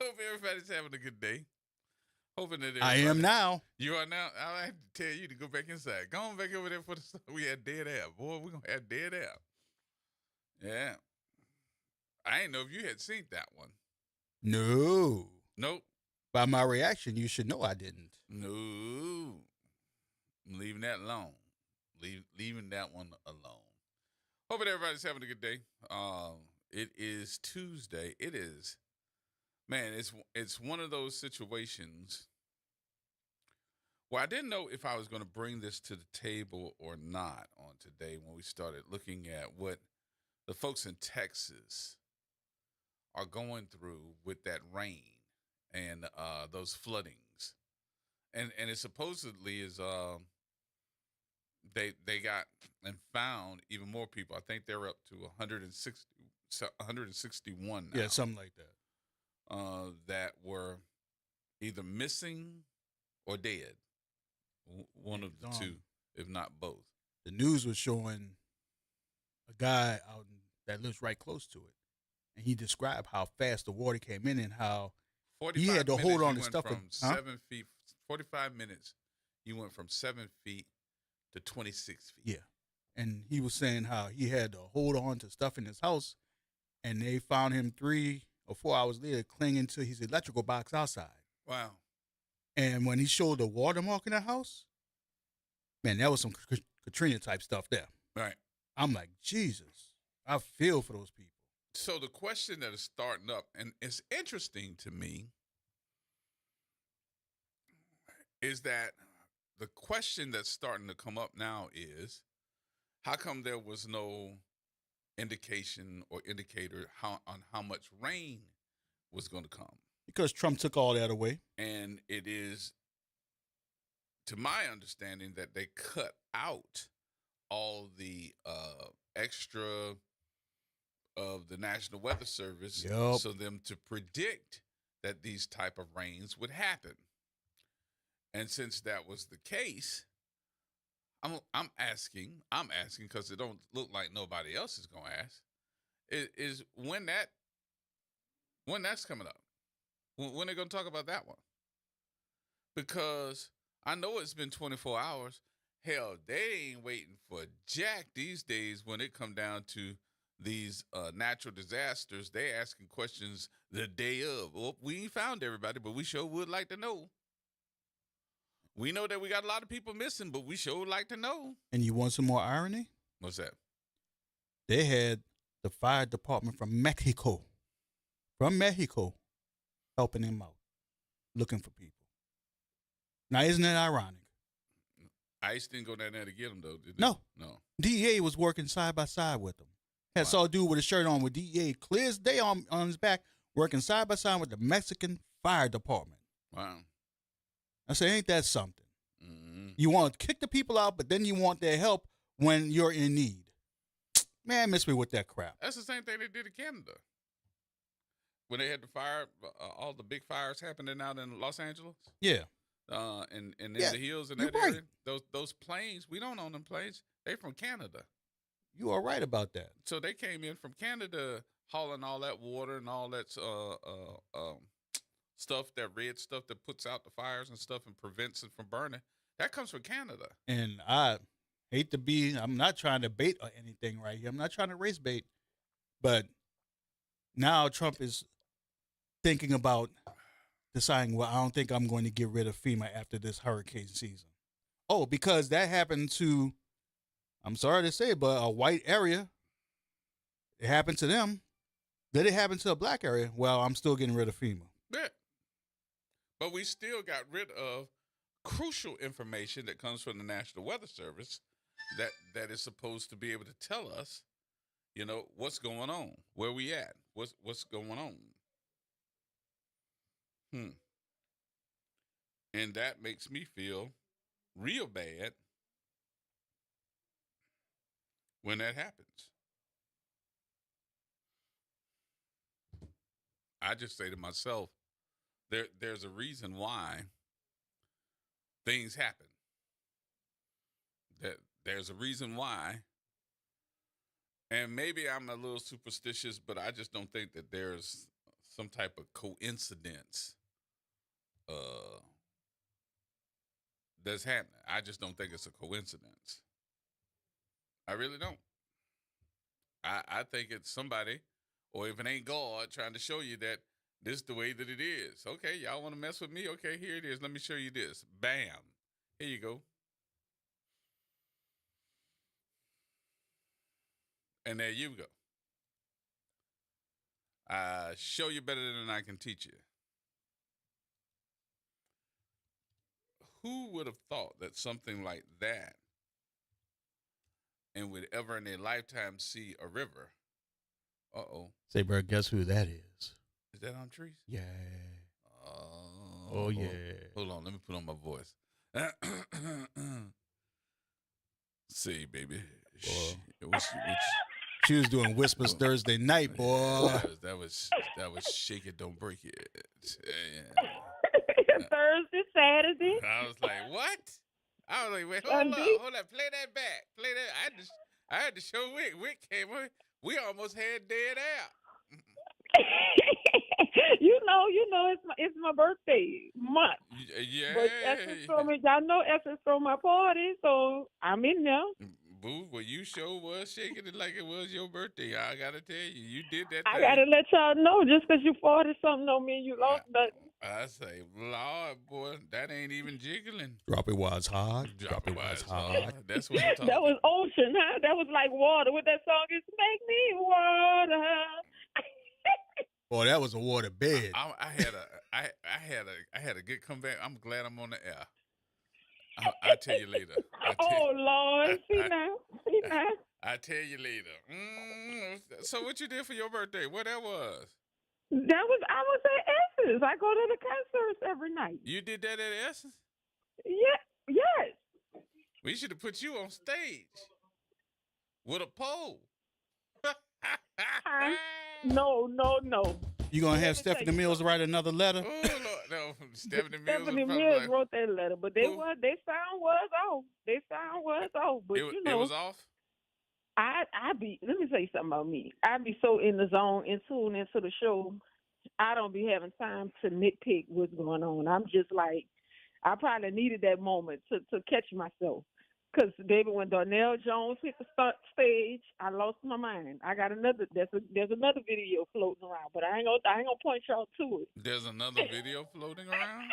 hope everybody's having a good day. Hoping that I everybody. am now. You are now. I have to tell you to go back inside. Go on back over there for the stuff. We had dead air. Boy, we're going to have dead air. Yeah. I didn't know if you had seen that one. No. Nope. By my reaction, you should know I didn't. No. I'm leaving that alone. Leaving that one alone. Hoping everybody's having a good day. It is Tuesday. It is, man. It's one of those situations where I didn't know if I was going to bring this to the table or not on today when we started looking at what the folks in Texas are going through with that rain and those floodings, and it supposedly is they got and found even more people. I think they're up to 161 now. Yeah, something like that. That were either missing or dead. One of the two, if not both. The news was showing a guy out that lives right close to it, and he described how fast the water came in and how he had to hold on to stuff. From 7 feet, 45 minutes, you went from 7 feet to 26 feet. Yeah. And he was saying how he had to hold on to stuff in his house, and they found him 3 or 4 hours later clinging to his electrical box outside. Wow. And when he showed the watermark in the house, man, that was some Katrina type stuff there. Right. I'm like, Jesus, I feel for those people. So the question that is starting up, and it's interesting to me, is that the question that's starting to come up now is, how come there was no indication or indicator on how much rain was going to come? Because Trump took all that away. And it is, to my understanding, that they cut out all the extra of the National Weather Service so them to predict that these type of rains would happen. And since that was the case, I'm asking because it don't look like nobody else is going to ask, is when that's coming up. When they're going to talk about that one? Because I know it's been 24 hours. Hell, they ain't waiting for jack these days when it come down to these natural disasters. They asking questions the day of. Well, we ain't found everybody, but we sure would like to know. We know that we got a lot of people missing, but we sure would like to know. And you want some more irony? What's that? They had the fire department from Mexico helping them out, looking for people. Now, isn't that ironic? ICE didn't go down there to get them, though, did they? No. No. DEA was working side by side with them. Saw a dude with a shirt on with DEA clear as day on his back, working side by side with the Mexican fire department. Wow. I say, ain't that something? Mm-hmm. You want to kick the people out, but then you want their help when you're in need. Man, miss me with that crap. That's the same thing they did in Canada. When they had the fire, all the big fires happening out in Los Angeles. Yeah. And in the hills in that area. Those planes, we don't own them planes. They from Canada. You are right about that. So they came in from Canada hauling all that water and all that stuff, that red stuff that puts out the fires and stuff and prevents it from burning. That comes from Canada. And I hate to be, I'm not trying to bait or anything right here. I'm not trying to race bait. But now Trump is thinking about deciding, well, I don't think I'm going to get rid of FEMA after this hurricane season. Oh, because that happened to, I'm sorry to say, but a white area. It happened to them. Did it happen to a black area? Well, I'm still getting rid of FEMA. Yeah. But we still got rid of crucial information that comes from the National Weather Service that is supposed to be able to tell us, what's going on, where we at, what's going on. And that makes me feel real bad when that happens. I just say to myself, there's a reason why things happen. There's a reason why. And maybe I'm a little superstitious, but I just don't think that there's some type of coincidence uh, that's happening. I just don't think it's a coincidence. I really don't. I think it's somebody, or if it ain't God, trying to show you that this is the way that it is. Okay, y'all want to mess with me? Okay, here it is. Let me show you this. Bam. Here you go. And there you go. I show you better than I can teach you. Who would have thought that something like that and would ever in their lifetime see a river? Uh-oh. Say, bro, guess who that is? Is that on trees? Yeah. Oh, Oh, yeah. Hold on. Let me put on my voice. See, baby. She was doing Whispers Thursday night, boy. That was Shake It, Don't Break It. Thursday, Saturday. I was like, what? I was like, wait, Sunday. hold up, play that back, play that. I had to show Wick. Wick came on. We almost had dead air. you know, it's my birthday month. Yeah. But Essence throw me. Y'all know Essence throw my party, so I'm in there. Boo, well, you sure was shaking it like it was your birthday. I gotta tell you, you did that. I gotta let y'all know, just because you 40 something don't mean you lost nothing. I say, Lord, boy, that ain't even jiggling. Drop it while it's hot. Drop it while it's hot. That's what I'm talking That was ocean, huh? That was like water. What that song is, Make Me Water. Boy, that was a water bed. I had a good comeback. I'm glad I'm on the air. I'll tell you later. Oh, Lord. See now. I'll tell you later. So what you did for your birthday? What that was? I was at Essence. I go to the concerts every night. You did that at Essence? Yeah, yes. We should have put you on stage with a pole. No. You gonna have Stephanie Mills write another letter? Oh Lord, no, Stephanie Mills wrote that letter, but their sound was off. Their sound was off, but it was off. let me tell you something about me. I be so in the zone and tuned into the show. I don't be having time to nitpick what's going on. I'm just like, I probably needed that moment to catch myself. Because, David, when Darnell Jones hit the stage, I lost my mind. I got there's another video floating around, but I ain't gonna point y'all to it. There's another video floating around?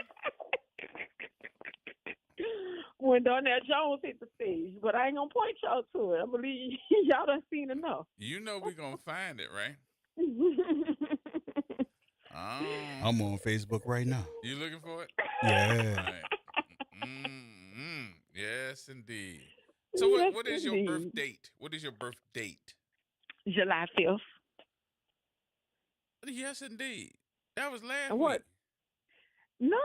When Darnell Jones hit the stage, but I ain't gonna point y'all to it. I believe y'all done seen enough. You know we gonna find it, right? I'm on Facebook right now. You looking for it? Yeah. Right. Yes, indeed. So what is your birth date? What is your birth date? July 5th. Yes, indeed. That was last what? week. No,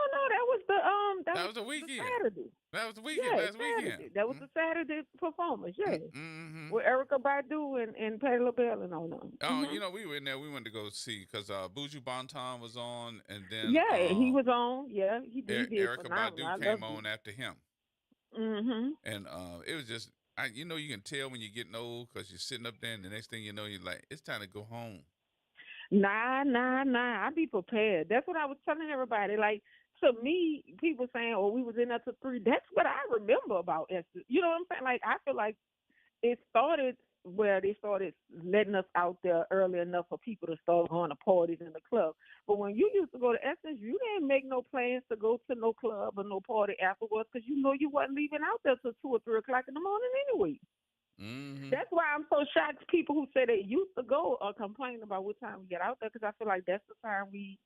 that was the weekend. Saturday. That was the weekend. Yeah, last weekend. That was the Saturday performance. Yeah, Mm-hmm. with Erykah Badu and Patti LaBelle and all them. Oh, we were in there. We went to go see because Buju Banton was on, and then he was on. Yeah, he did. Erykah Badu came on after him. Mm-hmm. And it was just, you can tell when you're getting old because you're sitting up there, and the next thing you know, you're like, it's time to go home. Nah. I be prepared. That's what I was telling everybody. Like, to me, people saying, "Oh, we was in there till 3." That's what I remember about Esther. You know what I'm saying? Like, I feel like it started where they started letting us out there early enough for people to start going to parties in the club. But when you used to go to Essence, you didn't make no plans to go to no club or no party afterwards because you know you wasn't leaving out there till 2 or 3 o'clock in the morning anyway. Mm-hmm. That's why I'm so shocked people who say they used to go or complain about what time we get out there because I feel like that's the time we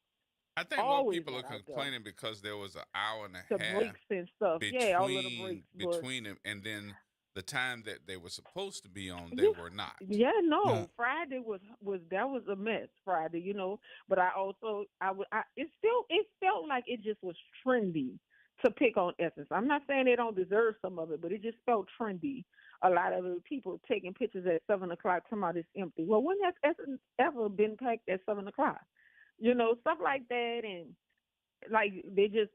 I think more people are complaining because there was an hour and a half breaks and stuff. All of the breaks between them, and then the time that they were supposed to be on, they were not. Yeah, no. Friday was a mess. Friday, But it felt like it just was trendy to pick on Essence. I'm not saying they don't deserve some of it, but it just felt trendy. A lot of the people taking pictures at 7 o'clock, talking about it's empty. Well, when has Essence ever been packed at 7 o'clock? Stuff like that, and like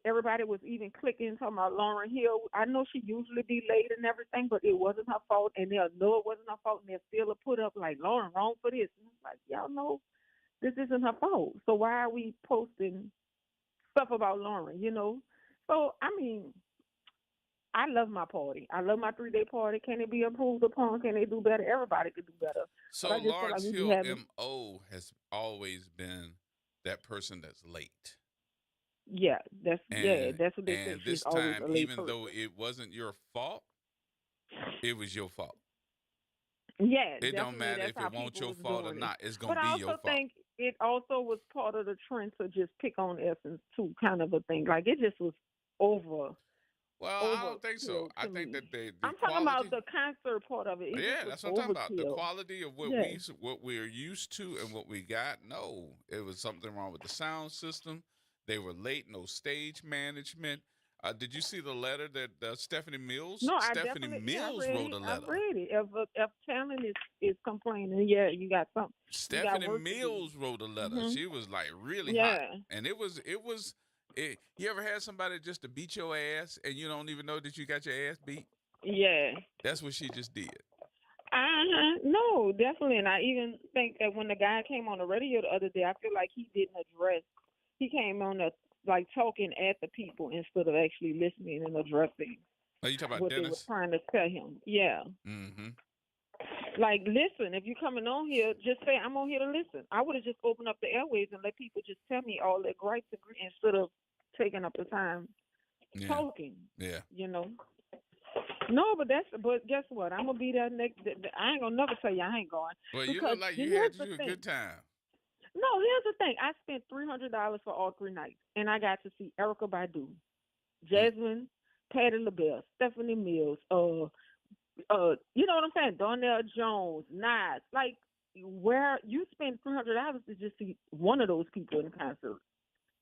everybody was even clicking talking about Lauryn Hill. I know she usually be late and everything, but it wasn't her fault, and they'll know it wasn't her fault, and they'll still put up like Lauryn wrong for this. And it's like, y'all know This isn't her fault. So why are we posting stuff about Lauren? So I mean, I love my party. I love my 3-day party. Can it be improved upon? Can they do better? Everybody could do better. But So I just feel like Lawrence we be Hill having, MO has always been that person that's late. yeah, And that's what they say. and She's this always time, a late even though person. it wasn't your fault, it was your fault. Yeah, It don't definitely. matter That's if how it won't people your was fault or doing it. not. It's But gonna I be your also fault. think it also was part of the trend to just pick on Essence too, kind of a thing. Like it just was over Well, I don't think so. overkill I to think me. that the I'm talking about quality. the concert part of it. It just Yeah, was that's what I'm talking about. The overkill. quality of what Yeah. what we're used to and what we got. No, it was something wrong with the sound system. They were late. No stage management. Did you see the letter that Stephanie Mills? No, I Stephanie definitely, yeah, I Mills read wrote it. a I letter. read it. If talent is complaining, yeah, you got something. You got Stephanie work to do. Mills wrote a letter. Mhm. She was like really hot, Yeah. and you ever had somebody just to beat your ass and you don't even know that you got your ass beat? Yeah. That's what she just did. No, definitely. And I even think that when the guy came on the radio the other day, I feel like he didn't address. He came on the like talking at the people instead of actually listening and addressing Are you talking about what they were Dennis? trying to tell him. Yeah. Mm-hmm. Like, listen, if you're coming on here, just say, I'm on here to listen. I would have just opened up the airways and let people just tell me all their gripes instead of taking up the time Yeah. talking, Yeah. you know? No, but guess what? I'm going to be there next. I ain't going to never tell you I ain't going. Well, you Because look like you here's had the you a thing. good time. No, here's the thing. I spent $300 for all 3 nights, and I got to see Erica Badu, Mm. Jasmine, Patti LaBelle, Stephanie Mills, you know what I'm saying? Darnell Jones, Nas. Like, where you spend $300 to just see one of those people in concert,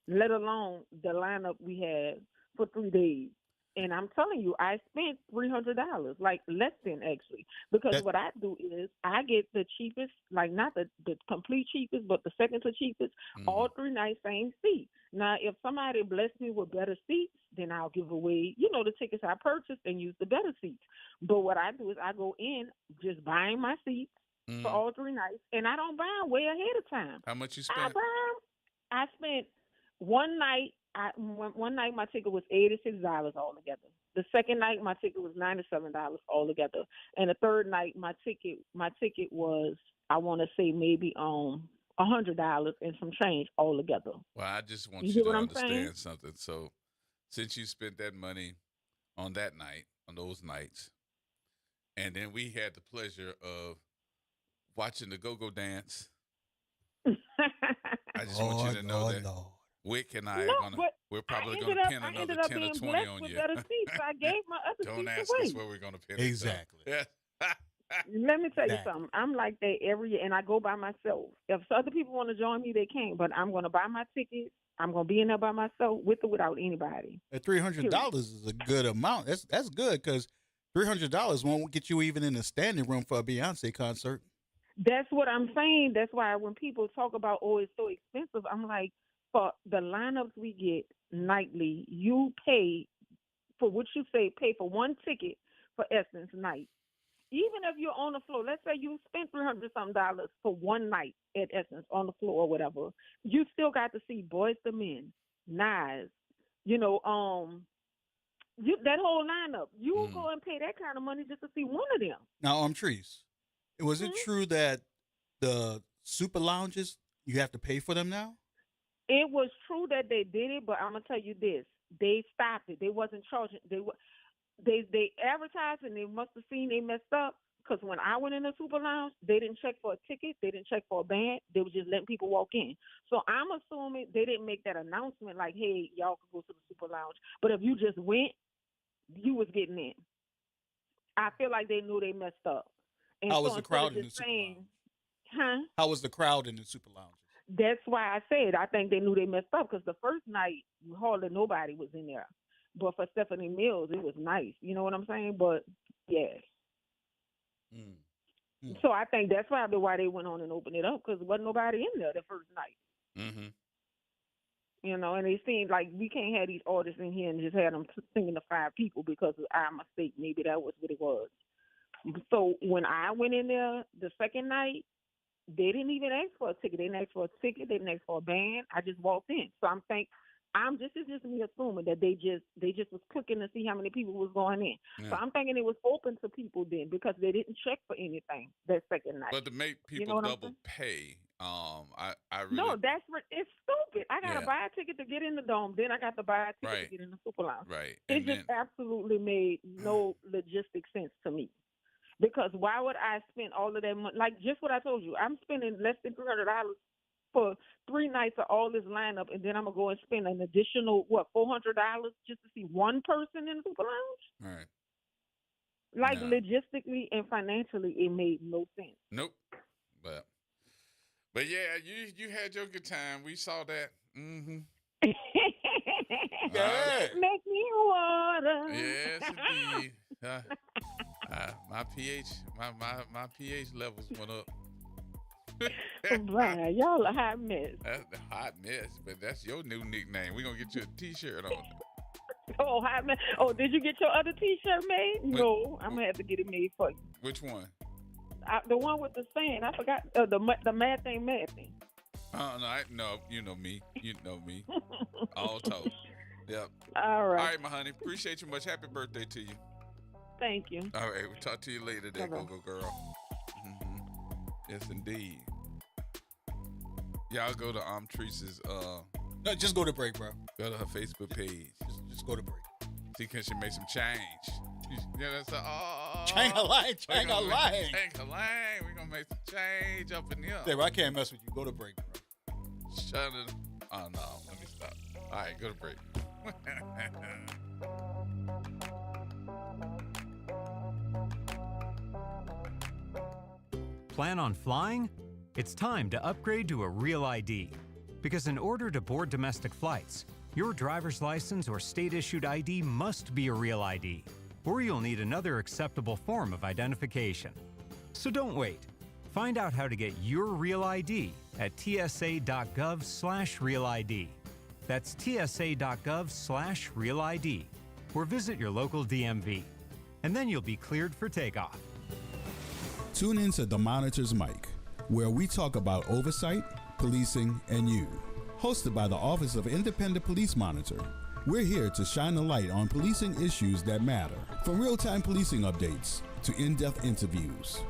let alone the lineup we had for 3 days. And I'm telling you, I spent $300, like less than actually, because That what I do is I get the cheapest, like not the complete cheapest, but the second to cheapest, Mm-hmm. all 3 nights, same seat. Now, if somebody bless me with better seats, then I'll give away, the tickets I purchased and use the better seats. But what I do is I go in just buying my seats for Mm-hmm. all 3 nights, and I don't buy them way ahead of time. How much you I spent? buy 'em. I spent one night. One night my ticket was $86 altogether. The second night my ticket was $97 altogether, and the third night my ticket was, I want to say, maybe $100 and some change altogether. Well, I just You want you get to what I'm saying? understand something. So, since you spent that money on that night, on those nights, and then we had the pleasure of watching the go-go dance, I just want you Lord, to know Lord, that Lord. Wick and I No, are gonna, but we're I probably gonna ended up pin I another ended up 10 or being 20 blessed on with you. better seats. So I gave my other Don't seats ask us away. where we're gonna pin Exactly. it. So. Let me tell you Exactly. something. I'm like that every year, and I go by myself. If other people want to join me, they can. But I'm gonna buy my tickets. I'm gonna be in there by myself, with or without anybody. That three hundred Period. dollars is a good amount. That's good because $300 won't get you even in the standing room for a Beyonce concert. That's what I'm saying. That's why when people talk about, oh, it's so expensive, I'm like, for the lineups we get nightly, you pay for what you say. Pay for one ticket for Essence night. Even if you're on the floor, let's say you spent $300 for one night at Essence on the floor or whatever, you still got to see Boys the Men, Nas, you know, that whole lineup. You will Mm. go and pay that kind of money just to see one of them. Now, Trees, was it Hmm? true that the super lounges you have to pay for them now? It was true that they did it, but I'm gonna tell you this: they stopped it. They wasn't charging. They advertised, and they must have seen they messed up. Because when I went in the Super Lounge, they didn't check for a ticket. They didn't check for a band. They were just letting people walk in. So I'm assuming they didn't make that announcement like, "Hey, y'all can go to the Super Lounge." But if you just went, you was getting in. I feel like they knew they messed up, and How was so the instead of crowd in the just super saying, lounge? "Huh," How was the crowd in the super lounges? that's why I said I think they knew they messed up because the first night hardly nobody was in there. But for Stephanie Mills, it was nice. You know what I'm saying? But yeah. Mm. Mm. So I think that's probably why they went on and opened it up because there wasn't nobody in there the first night. Mm-hmm. And it seemed like we can't have these artists in here and just have them singing to 5 people because of our mistake. Maybe that was what it was. So when I went in there the second night, they didn't even ask for a ticket. They didn't ask for a ticket. They didn't ask for a band. I just walked in. So this is just me assuming that they just was cooking to see how many people was going in. Yeah. So I'm thinking it was open to people then because they didn't check for anything that second night. But to make You people know what I'm double saying? pay, I really No, it's stupid. I gotta Yeah. buy a ticket to get in the dome, then I got to buy a ticket Right. to get in the super lounge. right. It And just then absolutely made no logistic sense to me. Because why would I spend all of that money? Like just what I told you, I'm spending less than $300 for 3 nights of all this lineup, and then I'm gonna go and spend an additional $400 just to see one person in the super lounge. right. Like No. logistically and financially, it made no sense. Nope. But yeah, you had your good time. We saw that. Mm-hmm. Yeah. Make me water. Yes, indeed. My pH levels went up. Brian, y'all a hot mess. That's the hot mess, but that's your new nickname. We're gonna get you a T-shirt on. Oh, hot mess. Oh, did you get your other T-shirt made? No, I'm gonna have to get it made for you. Which one? The one with the saying. I forgot the mad thing. No, you know me. All told. Yep. All All right. right, my honey. Appreciate you much. Happy birthday to you. Thank you. All right, we'll talk to you later there, Bye-bye. go girl. Hmm. Yes, indeed. Y'all go to Teresa's, No, just go to break, bro. go to her Facebook page. Just go to break. See, can she make some change? Yeah, that's Chang-a-line, We're gonna Chang-a-line. Chang-a-line. We're gonna make some change up in here. There, I can't mess with you. Go to break, bro. Shut it. Oh no, let me stop. All right, go to break. Plan on flying? It's time to upgrade to a Real ID. Because in order to board domestic flights, your driver's license or state-issued ID must be a Real ID, or you'll need another acceptable form of identification. So don't wait. Find out how to get your Real ID at tsa.gov/RealID. That's tsa.gov/RealID, or visit your local DMV. And then you'll be cleared for takeoff. Tune in to The Monitor's Mic, where we talk about oversight, policing, and you. Hosted by the Office of Independent Police Monitor, we're here to shine a light on policing issues that matter, from real-time policing updates to in-depth interviews.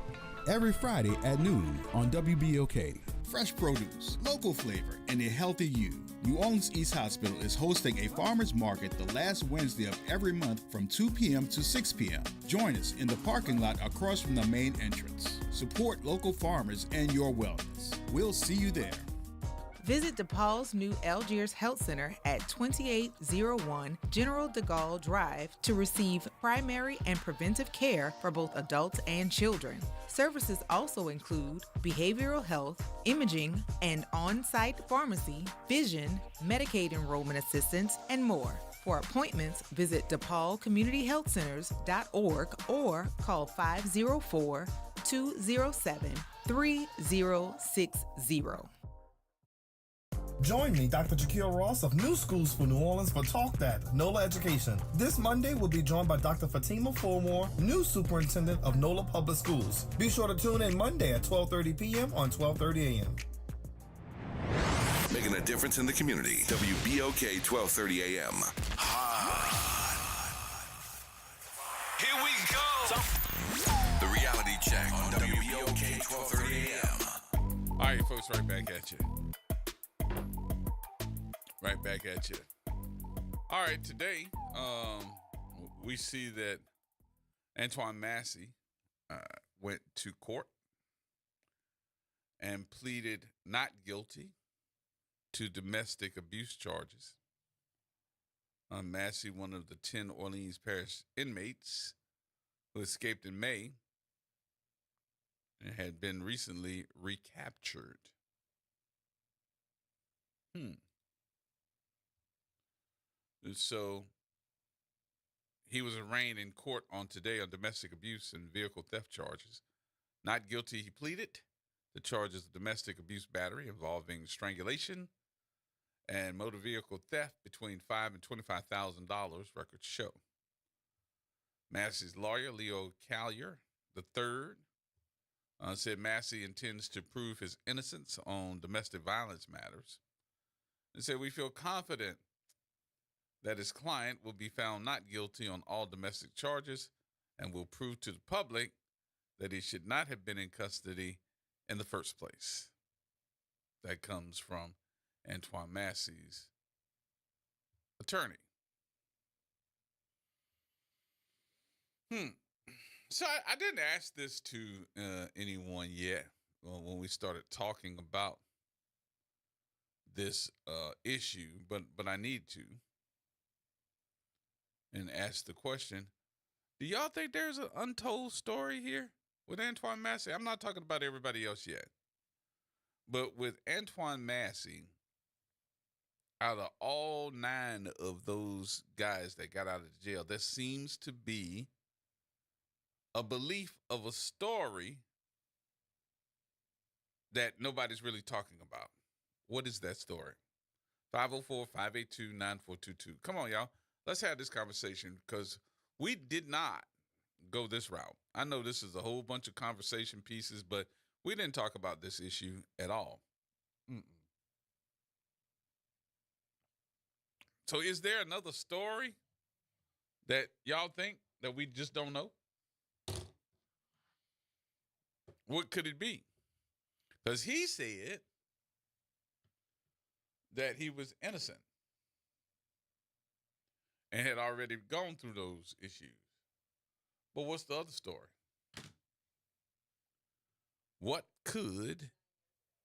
Every Friday at noon on WBOK. Fresh produce, local flavor, and a healthy you. New Orleans East Hospital is hosting a farmers market the last Wednesday of every month from 2 p.m. to 6 p.m. Join us in the parking lot across from the main entrance. Support local farmers and your wellness. We'll see you there. Visit DePaul's new Algiers Health Center at 2801 General de Gaulle Drive to receive primary and preventive care for both adults and children. Services also include behavioral health, imaging, and on-site pharmacy, vision, Medicaid enrollment assistance, and more. For appointments, visit DePaulCommunityHealthCenters.org or call 504-207-3060. Join me, Dr. Jaquil Ross of New Schools for New Orleans for Talk That, NOLA Education. This Monday, we'll be joined by Dr. Fatima Fulmore, new superintendent of NOLA Public Schools. Be sure to tune in Monday at 12:30 p.m. on 12:30 a.m. Making a difference in the community. WBOK 1230 AM. Here we go. The reality check on WBOK 1230 AM. All right, folks, right back at you. Right back at you. All right, today we see that Antoine Massey went to court and pleaded not guilty to domestic abuse charges. Massey, one of the 10 Orleans Parish inmates who escaped in May and had been recently recaptured. And so he was arraigned in court on today on domestic abuse and vehicle theft charges. Not guilty, he pleaded. The charges of domestic abuse battery involving strangulation and motor vehicle theft between $5,000 and $25,000, records show. Massey's lawyer, Leo Collier III, said Massey intends to prove his innocence on domestic violence matters. And said, we feel confident that his client will be found not guilty on all domestic charges and will prove to the public that he should not have been in custody in the first place. That comes from Antoine Massey's attorney. So I didn't ask this to anyone yet when we started talking about this issue, but I need to, and ask the question, do y'all think there's an untold story here with Antoine Massey? I'm not talking about everybody else yet, but with Antoine Massey, out of all 9 of those guys that got out of jail, there seems to be a belief of a story that nobody's really talking about. What is that story? 504-582-9422. Come on, y'all. Let's have this conversation because we did not go this route. I know this is a whole bunch of conversation pieces, but we didn't talk about this issue at all. So is there another story that y'all think that we just don't know? What could it be? Because he said that he was innocent and had already gone through those issues. But what's the other story? What could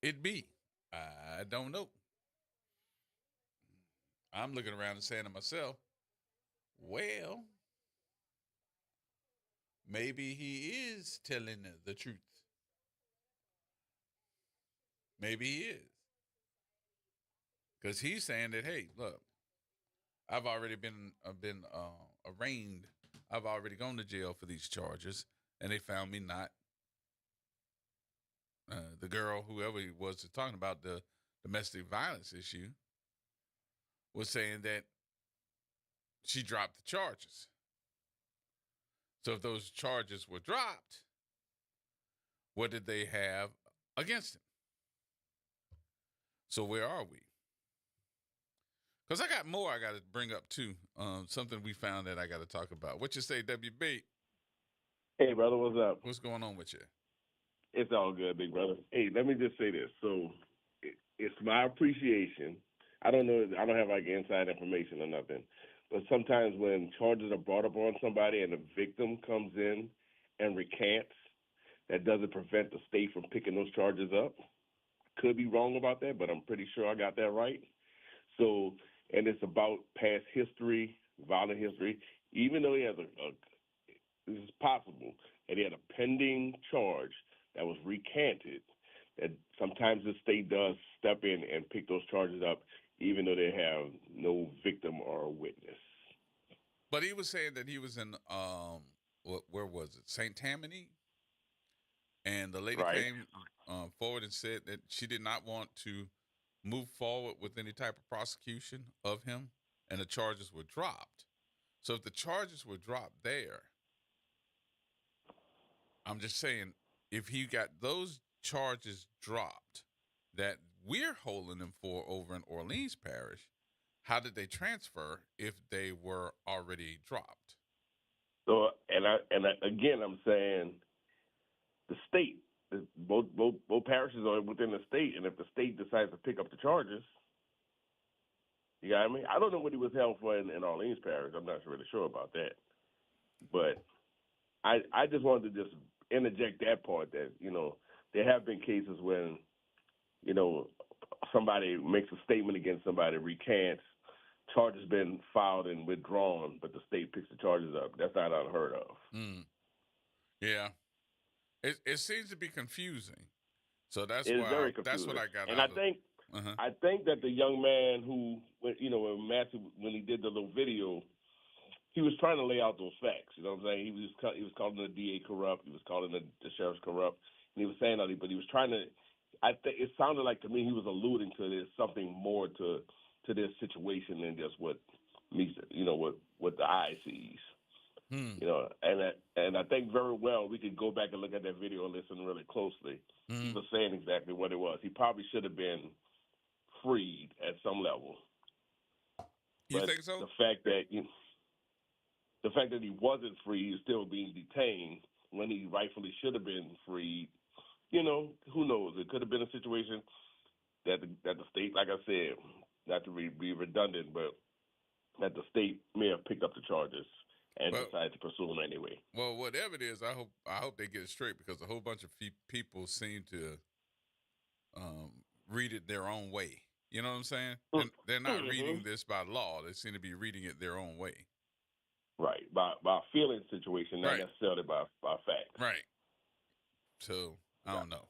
it be? I don't know. I'm looking around and saying to myself, well, maybe he is telling the truth. Maybe he is. Because he's saying that, hey, look, I've already been arraigned. I've already gone to jail for these charges, and they found me not. The girl, whoever he was talking about the domestic violence issue, was saying that she dropped the charges. So if those charges were dropped, what did they have against him? So where are we? Because I got more I got to bring up too. Something we found that I got to talk about. What you say, WB? Hey, brother, what's up? What's going on with you? It's all good, big brother. Hey, let me just say this. So it's my appreciation. I don't know. I don't have like inside information or nothing. But sometimes when charges are brought up on somebody and the victim comes in and recants, that doesn't prevent the state from picking those charges up. Could be wrong about that, but I'm pretty sure I got that right. So, and it's about past history, violent history. Even though he has this is possible, and he had a pending charge that was recanted, that sometimes the state does step in and pick those charges up, even though they have no victim or witness. But he was saying that he was in, where was it? St. Tammany? And the lady came forward and said that she did not want to move forward with any type of prosecution of him, and the charges were dropped. So if the charges were dropped there, I'm just saying, if he got those charges dropped that we're holding him for over in Orleans Parish, how did they transfer if they were already dropped? So, again, I'm saying the state, both parishes are within the state, and if the state decides to pick up the charges, you got me? I don't know what he was held for in Orleans Parish. I'm not really sure about that. But I just wanted to just interject that part that, there have been cases when, somebody makes a statement against somebody, recants, charges been filed and withdrawn, but the state picks the charges up. That's not unheard of. Yeah. It seems to be confusing. So that's what I got and out of it. I think that the young man who, when he did the little video, he was trying to lay out those facts. You know what I'm saying? He was calling the DA corrupt. He was calling the sheriffs corrupt. And he was saying all that, but he was trying to. I think it sounded like to me he was alluding to there's something more to this situation than just what the eye sees. You know, and I think very well we could go back and look at that video and listen really closely. He was saying exactly what it was. He probably should have been freed at some level. You think so? The fact that he wasn't free, he's still being detained when he rightfully should have been freed. You know, who knows? It could have been a situation that the state, like I said, not to be redundant, but that the state may have picked up the charges and decided to pursue them anyway. Well, whatever it is, I hope they get it straight, because a whole bunch of people seem to read it their own way. You know what I'm saying? They're not reading this by law. They seem to be reading it their own way. Right, by a feeling situation, not necessarily by fact. Right. So, I don't know.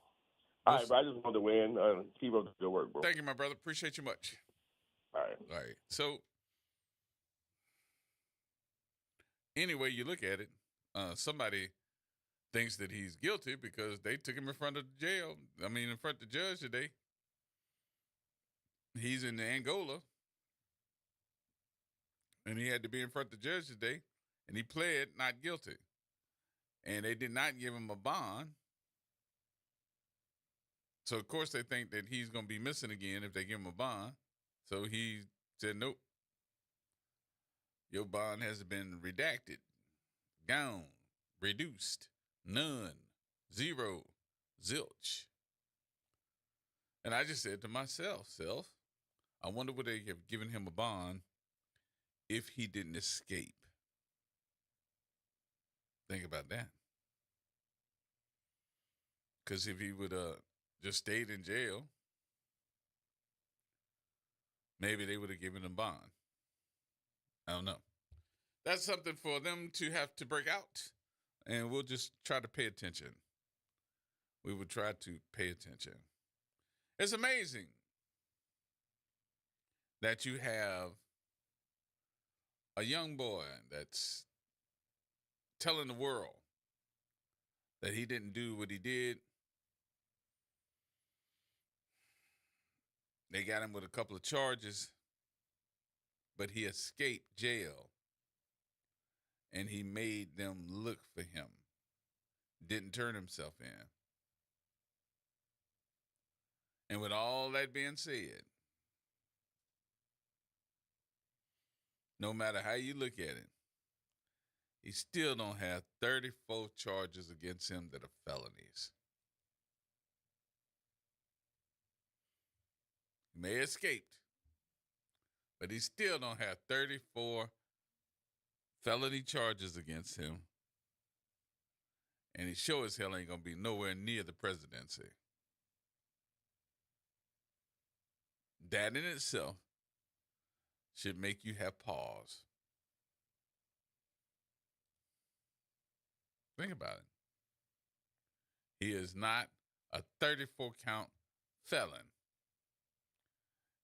All right, but I just wanted to win. Keep up the good work, bro. Thank you, my brother. Appreciate you much. All right. All right. So, anyway, you look at it, somebody thinks that he's guilty because they took him in front of the jail. I mean, in front of the judge today. He's in Angola. And he had to be in front of the judge today. And he pled not guilty. And they did not give him a bond. So, of course, they think that he's going to be missing again if they give him a bond. So he said, nope. Your bond has been redacted, gone, reduced, none, zero, zilch. And I just said to myself, I wonder would they have given him a bond if he didn't escape. Think about that. Because if he would just stayed in jail, maybe they would have given him a bond. I don't know. That's something for them to have to break out, and we'll just try to pay attention. We would try to pay attention. It's amazing that you have a young boy that's telling the world that he didn't do what he did. They got him with a couple of charges, but he escaped jail, and he made them look for him. Didn't turn himself in. And with all that being said, no matter how you look at it, he still don't have 34 charges against him that are felonies. He may have escaped, but he still don't have 34 felony charges against him. And he sure as hell ain't going to be nowhere near the presidency. That in itself should make you have pause. Think about it. He is not a 34 count felon.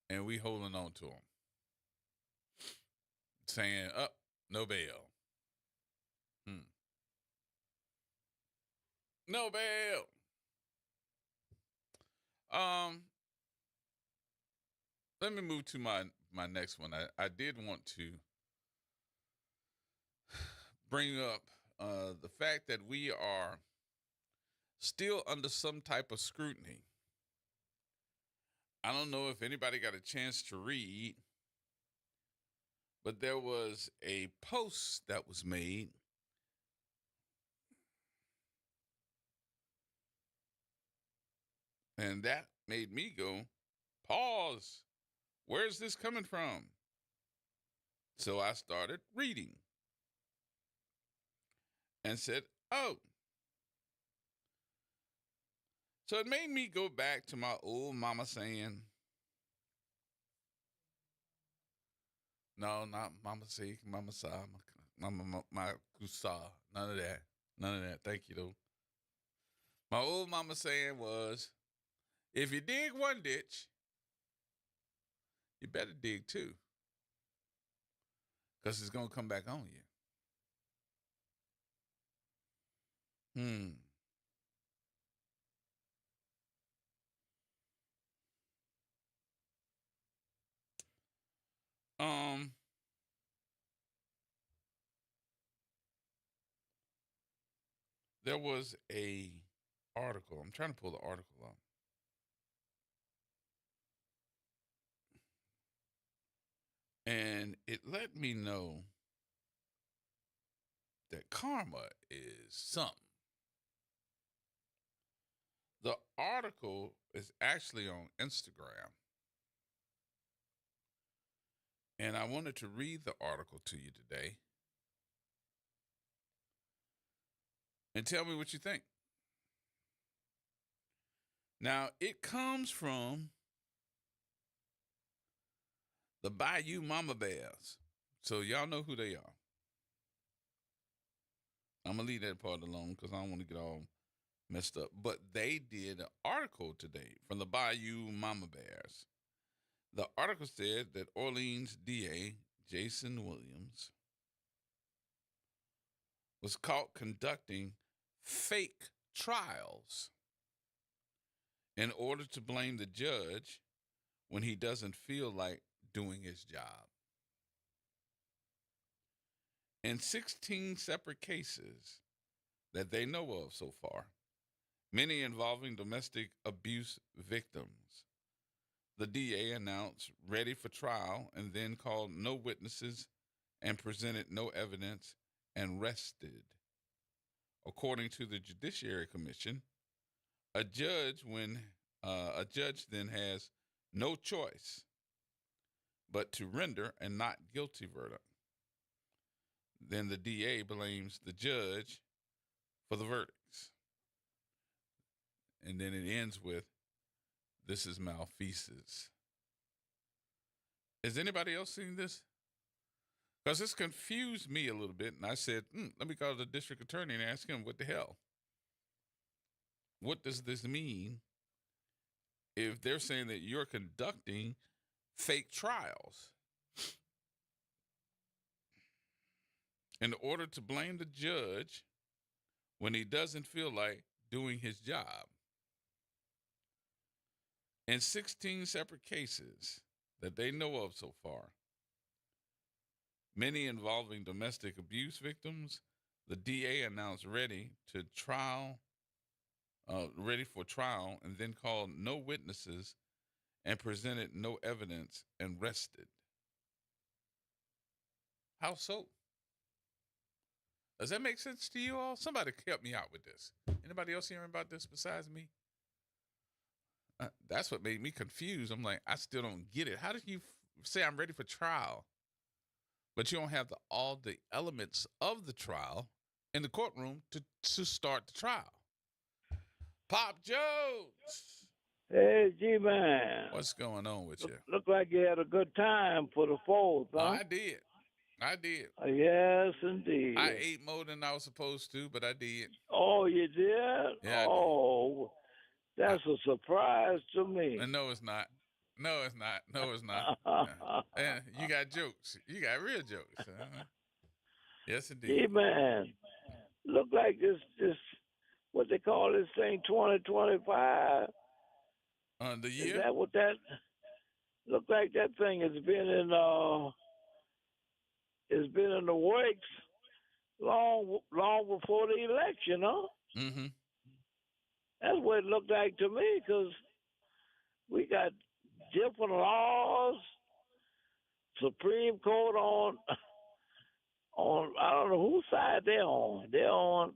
And we holding on to him. Saying, no bail. No bail. Let me move to my next one. I did want to bring up the fact that we are still under some type of scrutiny. I don't know if anybody got a chance to read, but there was a post that was made and that made me go, pause. Where's this coming from? So I started reading and said, oh. So it made me go back to my old mama saying, no, not mama say, mama sa, my kusa, none of that. None of that. Thank you, though. My old mama saying was, if you dig one ditch, you better dig two. Because it's going to come back on you. there was a article. I'm trying to pull the article up. And it let me know that karma is something. The article is actually on Instagram. And I wanted to read the article to you today. And tell me what you think. Now, it comes from the Bayou Mama Bears. So y'all know who they are. I'm going to leave that part alone because I don't want to get all messed up. But they did an article today from the Bayou Mama Bears. The article said that Orleans DA Jason Williams was caught conducting fake trials in order to blame the judge when he doesn't feel like doing his job. In 16 separate cases that they know of so far, many involving domestic abuse victims, the DA announced ready for trial and then called no witnesses and presented no evidence and rested. According to the Judiciary Commission, a judge then has no choice but to render a not guilty verdict. Then the DA blames the judge for the verdicts. And then it ends with, "This is malfeasance." Has anybody else seen this? Because this confused me a little bit, and I said, let me call the district attorney and ask him what the hell. What does this mean if they're saying that you're conducting fake trials in order to blame the judge when he doesn't feel like doing his job? In 16 separate cases that they know of so far, many involving domestic abuse victims, the DA announced ready for trial, and then called no witnesses and presented no evidence and rested. How so? Does that make sense to you all? Somebody help me out with this. Anybody else hearing about this besides me? That's what made me confused. I'm like, I still don't get it. How did you say I'm ready for trial, but you don't have all the elements of the trial in the courtroom to start the trial? Pop Jones! Hey, G-Man. What's going on with you? Look like you had a good time for the 4th, huh? I did. Yes, indeed. I ate more than I was supposed to, but I did. Oh, you did? Yeah, oh, that's a surprise to me. No, it's not. No, it's not. And you got jokes. You got real jokes. Yes, indeed. G-Man, look like this, what they call this thing, 2025. The year? Is that what that, look like that thing has been in, it's been in the works long before the election, huh? Mm-hmm. That's what it looked like to me, because we got different laws, Supreme Court on I don't know whose side they're on. They're on,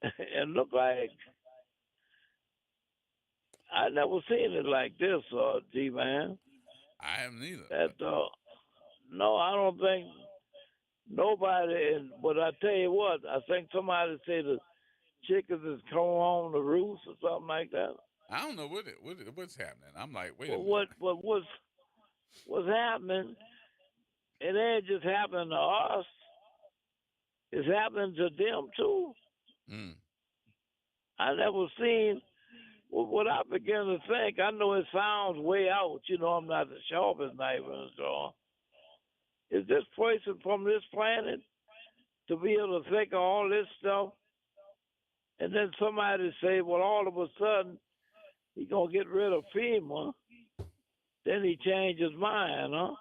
and look like I never seen it like this, G-Man. I haven't either. That no, I don't think nobody. But I tell you what, I think somebody said the chickens is coming on the roost or something like that. I don't know what's happening. I'm like, wait a minute. What's happening? It ain't just happening to us. It's happening to them too. I never seen. What I begin to think, I know it sounds way out. You know, I'm not the sharpest knife in the drawer. Is this person from this planet to be able to think of all this stuff? And then somebody say, well, all of a sudden, he's going to get rid of FEMA. Then he changed his mind, huh?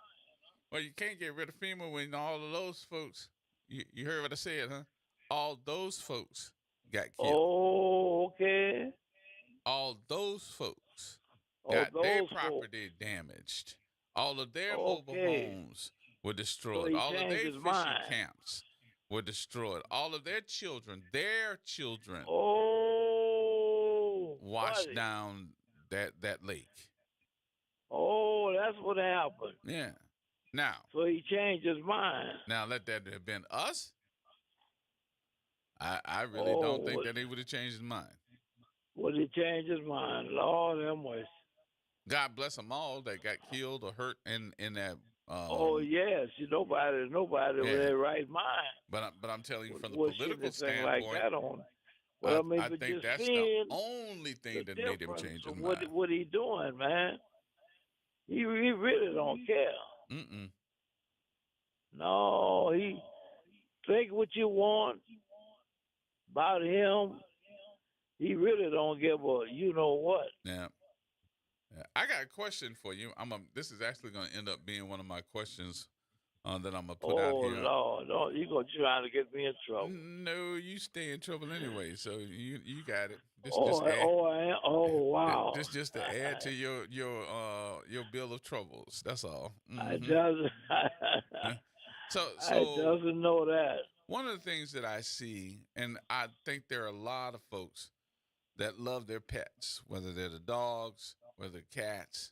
Well, you can't get rid of FEMA when all of those folks, you heard what I said, huh? all those folks got killed. Oh, okay. All those folks Oh, got their those folks. property damaged. All of their mobile Okay. homes were So destroyed. he All of changed their his fishing mind. camps were destroyed. All of their children Oh, washed buddy. down that lake. Oh, that's what happened. Yeah. Now, So he changed his mind. let that have been us. I really don't think what- that he would have changed his mind. Would he change his mind? Lord have mercy. God bless them all that got killed or hurt in that. Oh yes, nobody with Yeah. their right mind But I'm telling you, from the would ship political anything like standpoint, that on. Well, I mean, I but think just that's seeing the only thing the that made him difference change his of mind. what he doing, man. He really don't care. Mm-mm. No, he think what you want about him. He really don't give a you know what. Yeah. I got a question for you. This is actually going to end up being one of my questions that I'm going to put out Oh here. Lord, no, you gonna try to get me in trouble. No, you stay in trouble anyway, so you got it. Wow. Just to add to your bill of troubles. That's all. I Mhm. doesn't. So I doesn't know that. one of the things that I see, and I think there are a lot of folks that love their pets, whether they're the dogs, whether they're cats.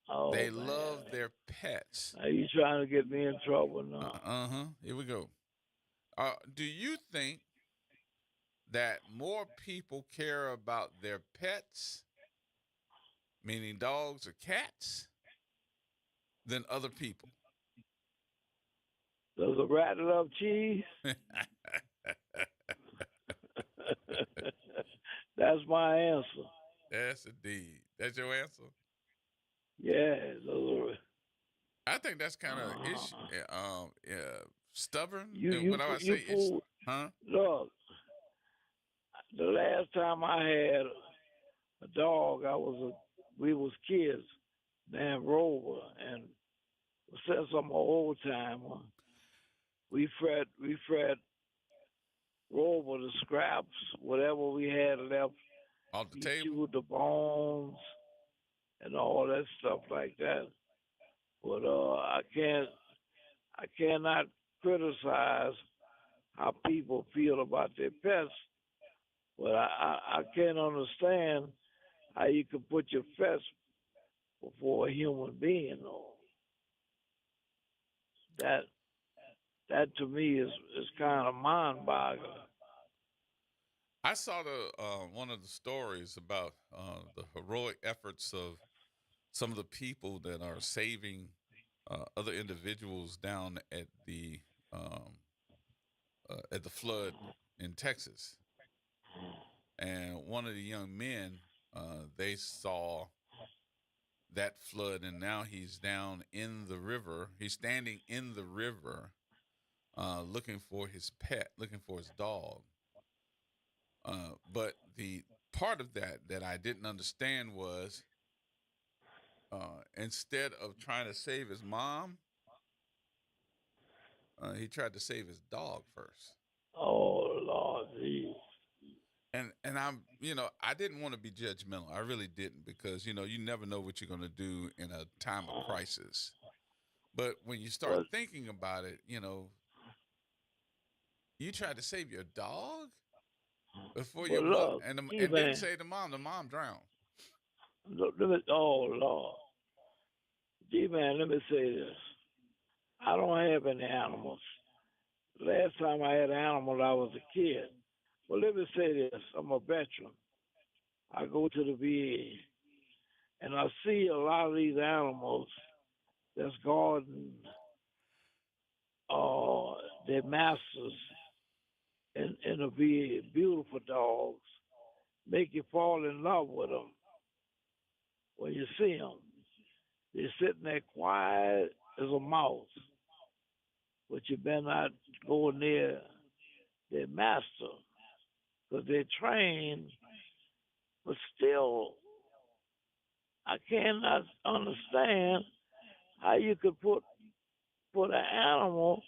Oh, They man. love their pets. Are you trying to get me in trouble now? Here we go. Do you think that more people care about their pets, meaning dogs or cats, than other people? Does a rat love cheese? That's my answer. Yes, indeed. That's your answer? Yeah. I think that's kind of stubborn. You fool. Huh? Look, the last time I had a dog, we was kids, named Rover, and since I'm an old timer, we fed Rover the scraps, whatever we had left. Off the He table? chewed the bones and all that stuff like that. But I cannot criticize how people feel about their pets. But I can't understand how you could put your pets before a human being. Though. That to me is kind of mind-boggling. I saw one of the stories about the heroic efforts of some of the people that are saving other individuals down at the flood in Texas. And one of the young men, they saw that flood, and now he's down in the river. He's standing in the river looking for his pet, looking for his dog. But the part of that I didn't understand was instead of trying to save his mom, he tried to save his dog first. Oh Lord, geez. And I'm, I didn't want to be judgmental. I really didn't, because you never know what you're going to do in a time of crisis. But when you start thinking about it, you tried to save your dog before your mom, and didn't say the mom drowned. Oh Lord, G-Man, let me say this. I don't have any animals. Last time I had an animal, I was a kid. But let me say this, I'm a veteran. I go to the VA, and I see a lot of these animals that's guarding their masters in the VA, beautiful dogs, make you fall in love with them when you see them. They're sitting there quiet as a mouse, but you better not go near their master, because they're trained. But still, I cannot understand how you could put an animal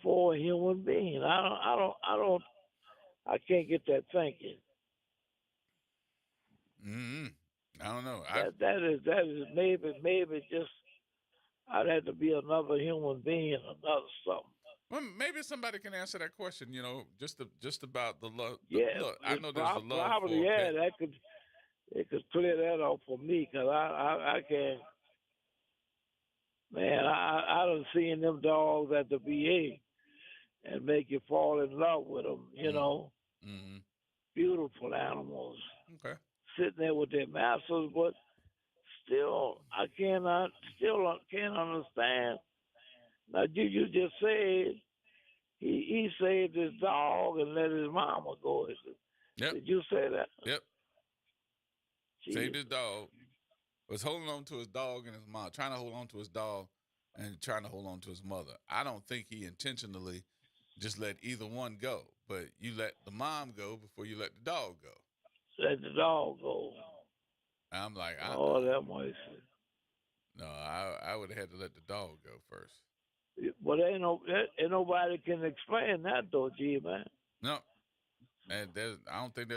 for a human being. I can't get that thinking. Mm-hmm. I don't know. That is maybe just I'd have to be another human being, another something. Well, maybe somebody can answer that question. You know, just about the love. Yeah, look, I know there's a love probably, for yeah, pet. it could clear that up for me, because I can't. Man, I done seen them dogs at the VA and make you fall in love with them. You know, beautiful animals. Okay. Sitting there with their masters, but still, I can't understand. Now, you just said he saved his dog and let his mama go. Yep. Did you say that? Yep. Jeez. Saved his dog. Was holding on to his dog and his mom, trying to hold on to his dog and trying to hold on to his mother. I don't think he intentionally just let either one go, but you let the mom go before you let the dog go. Let the dog go. I'm like, oh, that might. No, I would have had to let the dog go first. But ain't nobody can explain that though, G man. No, and I don't think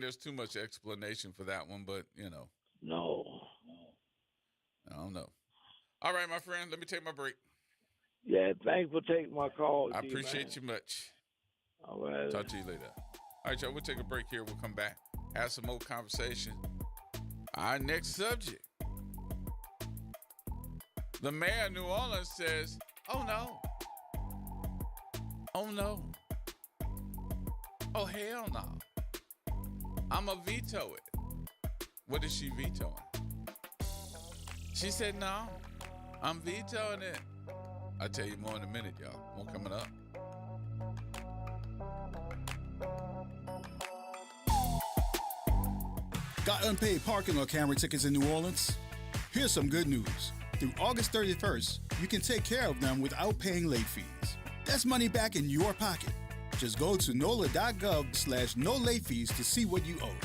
there's too much explanation for that one, but you know. No. I don't know. All right, my friend, let me take my break. Yeah, thanks for taking my call. I appreciate you much. All right. Talk to you later. All right, y'all, we'll take a break here. We'll come back, have some more conversation. Our next subject. The mayor of New Orleans says, oh, no. Oh, no. Oh, hell no. I'm going to veto it. What is she vetoing? She said, no, I'm vetoing it. I'll tell you more in a minute, y'all. More coming up. Got unpaid parking or camera tickets in New Orleans? Here's some good news. Through August 31st, you can take care of them without paying late fees. That's money back in your pocket. Just go to NOLA.gov/no late fees to see what you owe.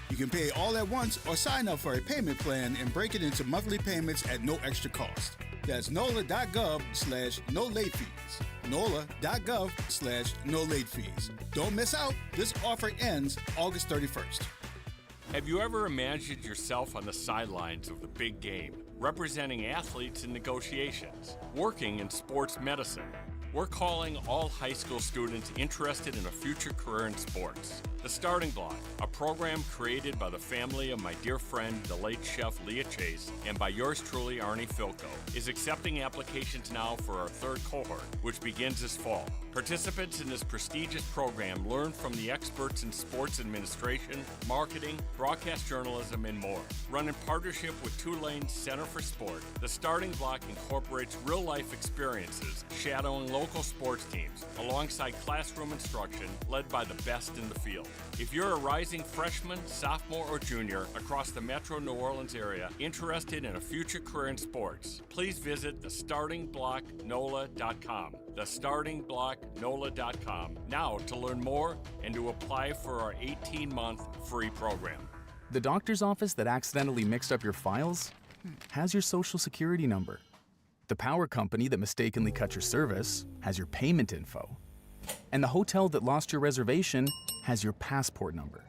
You can pay all at once or sign up for a payment plan and break it into monthly payments at no extra cost. That's NOLA.gov/no late fees. NOLA.gov/no late fees. Don't miss out. This offer ends August 31st. Have you ever imagined yourself on the sidelines of the big game, representing athletes in negotiations, working in sports medicine? We're calling all high school students interested in a future career in sports. The Starting Block, a program created by the family of my dear friend, the late chef Leah Chase, and by yours truly, Arnie Filko, is accepting applications now for our third cohort, which begins this fall. Participants in this prestigious program learn from the experts in sports administration, marketing, broadcast journalism, and more. Run in partnership with Tulane's Center for Sport, the Starting Block incorporates real-life experiences shadowing local sports teams, alongside classroom instruction led by the best in the field. If you're a rising freshman, sophomore, or junior across the metro New Orleans area interested in a future career in sports, please visit thestartingblocknola.com. Thestartingblocknola.com now to learn more and to apply for our 18-month free program. The doctor's office that accidentally mixed up your files has your social security number. The power company that mistakenly cut your service has your payment info. And the hotel that lost your reservation has your passport number.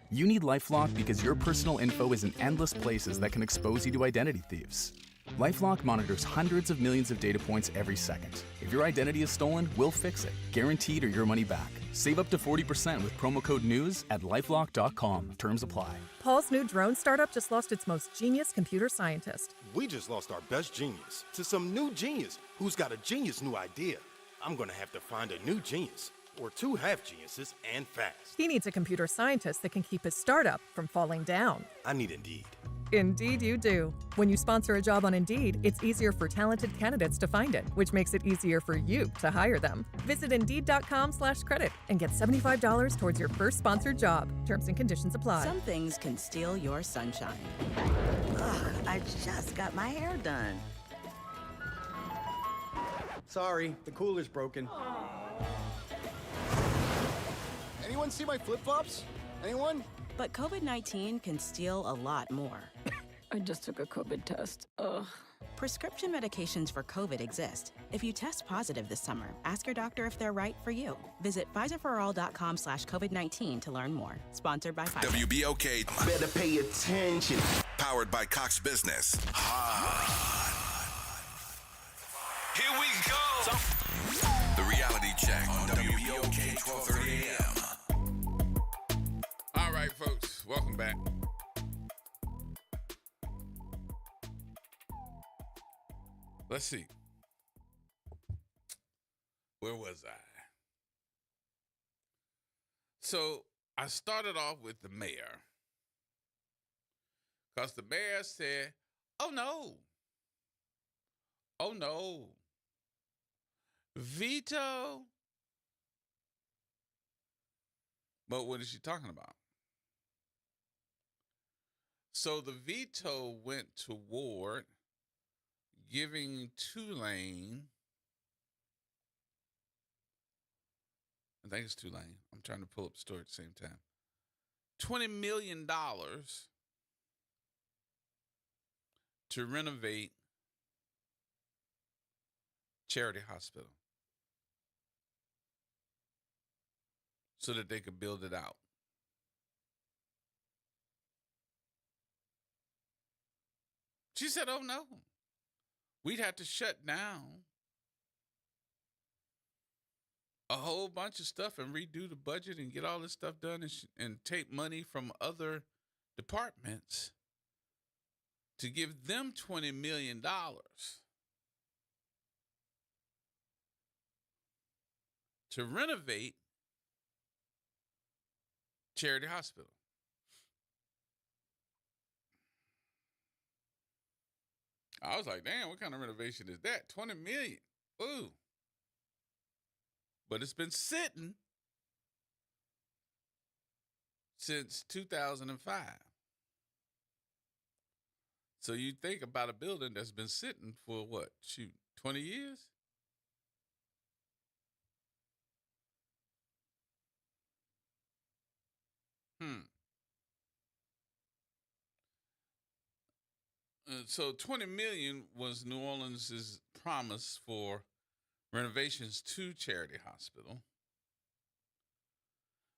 You need LifeLock because your personal info is in endless places that can expose you to identity thieves. LifeLock monitors hundreds of millions of data points every second. If your identity is stolen, we'll fix it, guaranteed or your money back. Save up to 40% with promo code NEWS at LifeLock.com. Terms apply. Paul's new drone startup just lost its most genius computer scientist. We just lost our best genius to some new genius who's got a genius new idea. I'm gonna have to find a new genius, or two half geniuses, and fast. He needs a computer scientist that can keep his startup from falling down. I need Indeed. Indeed you do. When you sponsor a job on Indeed, it's easier for talented candidates to find it, which makes it easier for you to hire them. Visit Indeed.com/credit and get $75 towards your first sponsored job. Terms and conditions apply. Some things can steal your sunshine. Ugh, I just got my hair done. Sorry, the cooler's broken. Anyone see my flip-flops? Anyone? But COVID-19 can steal a lot more. I just took a COVID test. Ugh. Prescription medications for COVID exist. If you test positive this summer, ask your doctor if they're right for you. Visit PfizerForAll.com/COVID-19 to learn more. Sponsored by Pfizer. WBOK. Better pay attention. Powered by Cox Business. Here we go. The reality check on WBOK 1230 AM. All right, folks. Welcome back. Let's see. Where was I? So I started off with the mayor. Because the mayor said, oh no, veto. But what is she talking about? So the veto went toward giving Tulane, I think it's Tulane. I'm trying to pull up the story at the same time. $20 million to renovate Charity Hospital so that they could build it out. She said, oh no. We'd have to shut down a whole bunch of stuff and redo the budget and get all this stuff done and take money from other departments to give them $20 million to renovate Charity Hospital. I was like, damn, what kind of renovation is that? $20 million. Ooh. But it's been sitting since 2005. So you think about a building that's been sitting for what? 20 years? So $20 million was New Orleans' promise for renovations to Charity Hospital.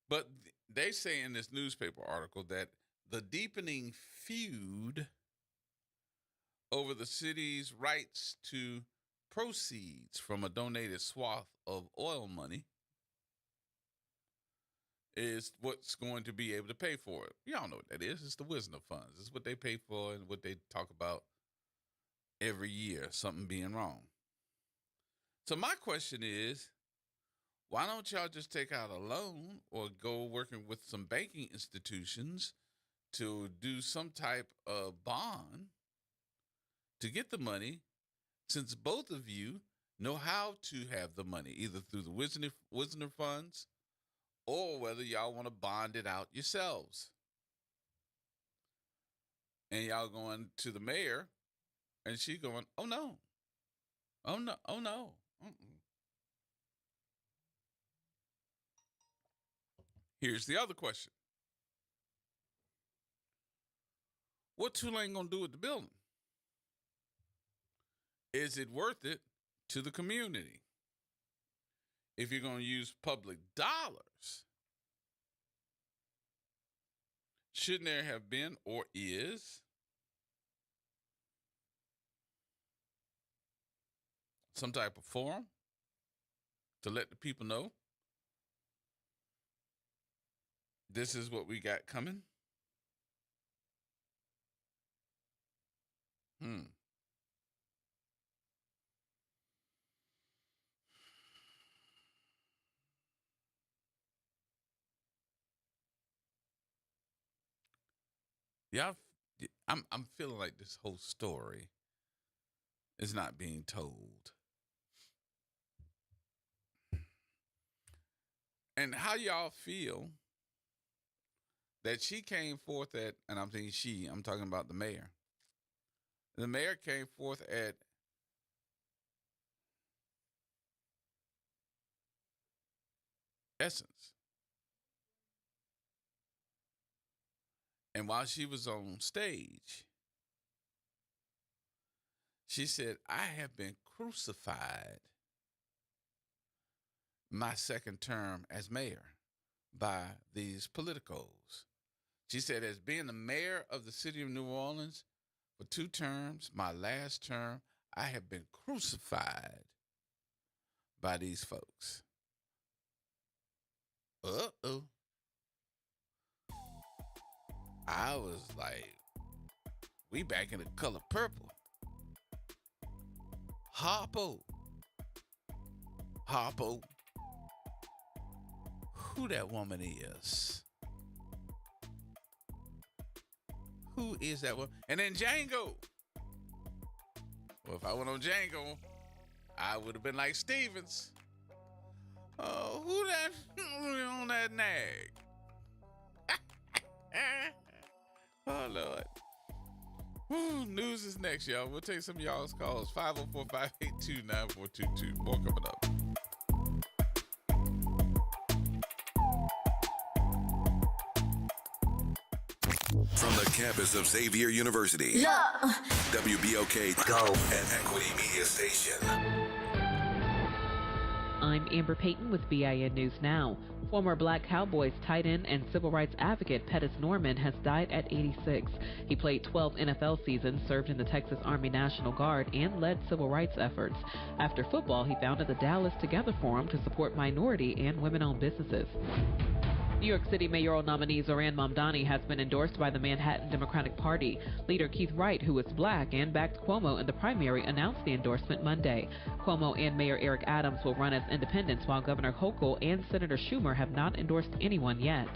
But they say in this newspaper article that the deepening feud over the city's rights to proceeds from a donated swath of oil money is what's going to be able to pay for it. Y'all know what that is. It's the Wisner funds. It's what they pay for and what they talk about every year, something being wrong. So my question is, why don't y'all just take out a loan or go working with some banking institutions to do some type of bond to get the money, since both of you know how to have the money, either through the Wisner funds or whether y'all want to bond it out yourselves. And y'all going to the mayor, and she going, oh no. Here's the other question. What Tulane going to do with the building? Is it worth it to the community? If you're going to use public dollars, shouldn't there have been or is some type of forum to let the people know this is what we got coming? Yeah, I'm feeling like this whole story is not being told. And how y'all feel that she came forth at, and I'm saying she, I'm talking about the mayor. The mayor came forth at Essence. And while she was on stage, She said, I have been crucified my second term as mayor by these politicos. She said, as being the mayor of the city of New Orleans for 2 terms, my last term, I have been crucified by these folks. Uh-oh. I was like, we back in the color purple. Harpo. Who that woman is? Who is that woman? And then Django. Well, if I went on Django, I would have been like Stevens. Oh, who that on that nag? Oh, Lord. Whew, news is next, y'all. We'll take some of y'all's calls. 504-582-9422. More coming up. From the campus of Xavier University, WBOK Go and Equity Media Station. I'm Amber Payton with BIN News Now. Former Black Cowboys tight end and civil rights advocate Pettis Norman has died at 86. He played 12 NFL seasons, served in the Texas Army National Guard, and led civil rights efforts. After football, he founded the Dallas Together Forum to support minority and women-owned businesses. New York City mayoral nominee Zohran Mamdani has been endorsed by the Manhattan Democratic Party. Leader Keith Wright, who is black and backed Cuomo in the primary, announced the endorsement Monday. Cuomo and Mayor Eric Adams will run as independents, while Governor Hochul and Senator Schumer have not endorsed anyone yet.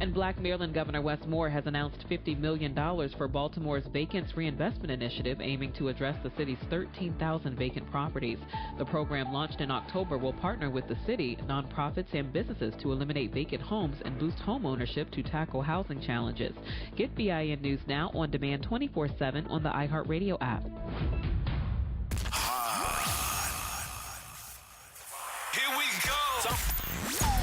And Black Maryland Governor Wes Moore has announced $50 million for Baltimore's Vacants Reinvestment Initiative, aiming to address the city's 13,000 vacant properties. The program, launched in October, will partner with the city, nonprofits, and businesses to eliminate vacant homes and boost home ownership to tackle housing challenges. Get BIN News Now on demand 24/7 on the iHeartRadio app. Here we go.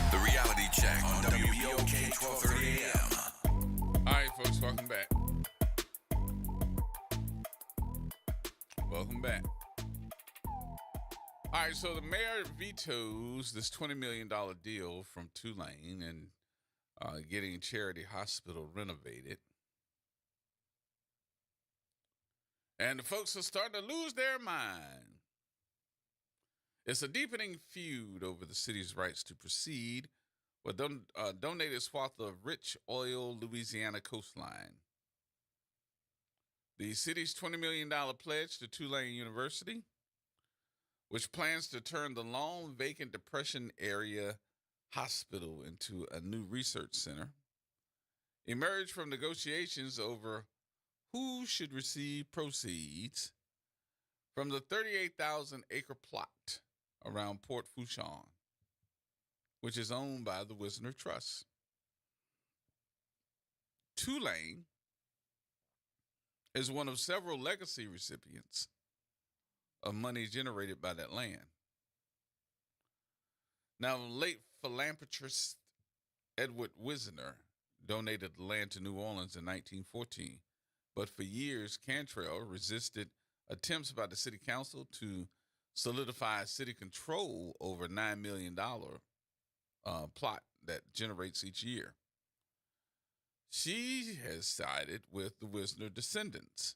The reality check on WBOK 1230 AM. All right, folks, welcome back. Welcome back. All right, so the mayor vetoes this $20 million deal from Tulane and getting Charity Hospital renovated. And the folks are starting to lose their mind. It's a deepening feud over the city's rights to proceed with donated swath of rich oil Louisiana coastline. The city's $20 million pledge to Tulane University, which plans to turn the long vacant Depression area hospital into a new research center, emerged from negotiations over who should receive proceeds from the 38,000-acre plot around Port Fourchon, which is owned by the Wisner Trust. Tulane is one of several legacy recipients of money generated by that land. Now, late philanthropist Edward Wisner donated the land to New Orleans in 1914, but for years, Cantrell resisted attempts by the city council to solidify city control over $9 million plot that generates each year. She has sided with the Wisner descendants,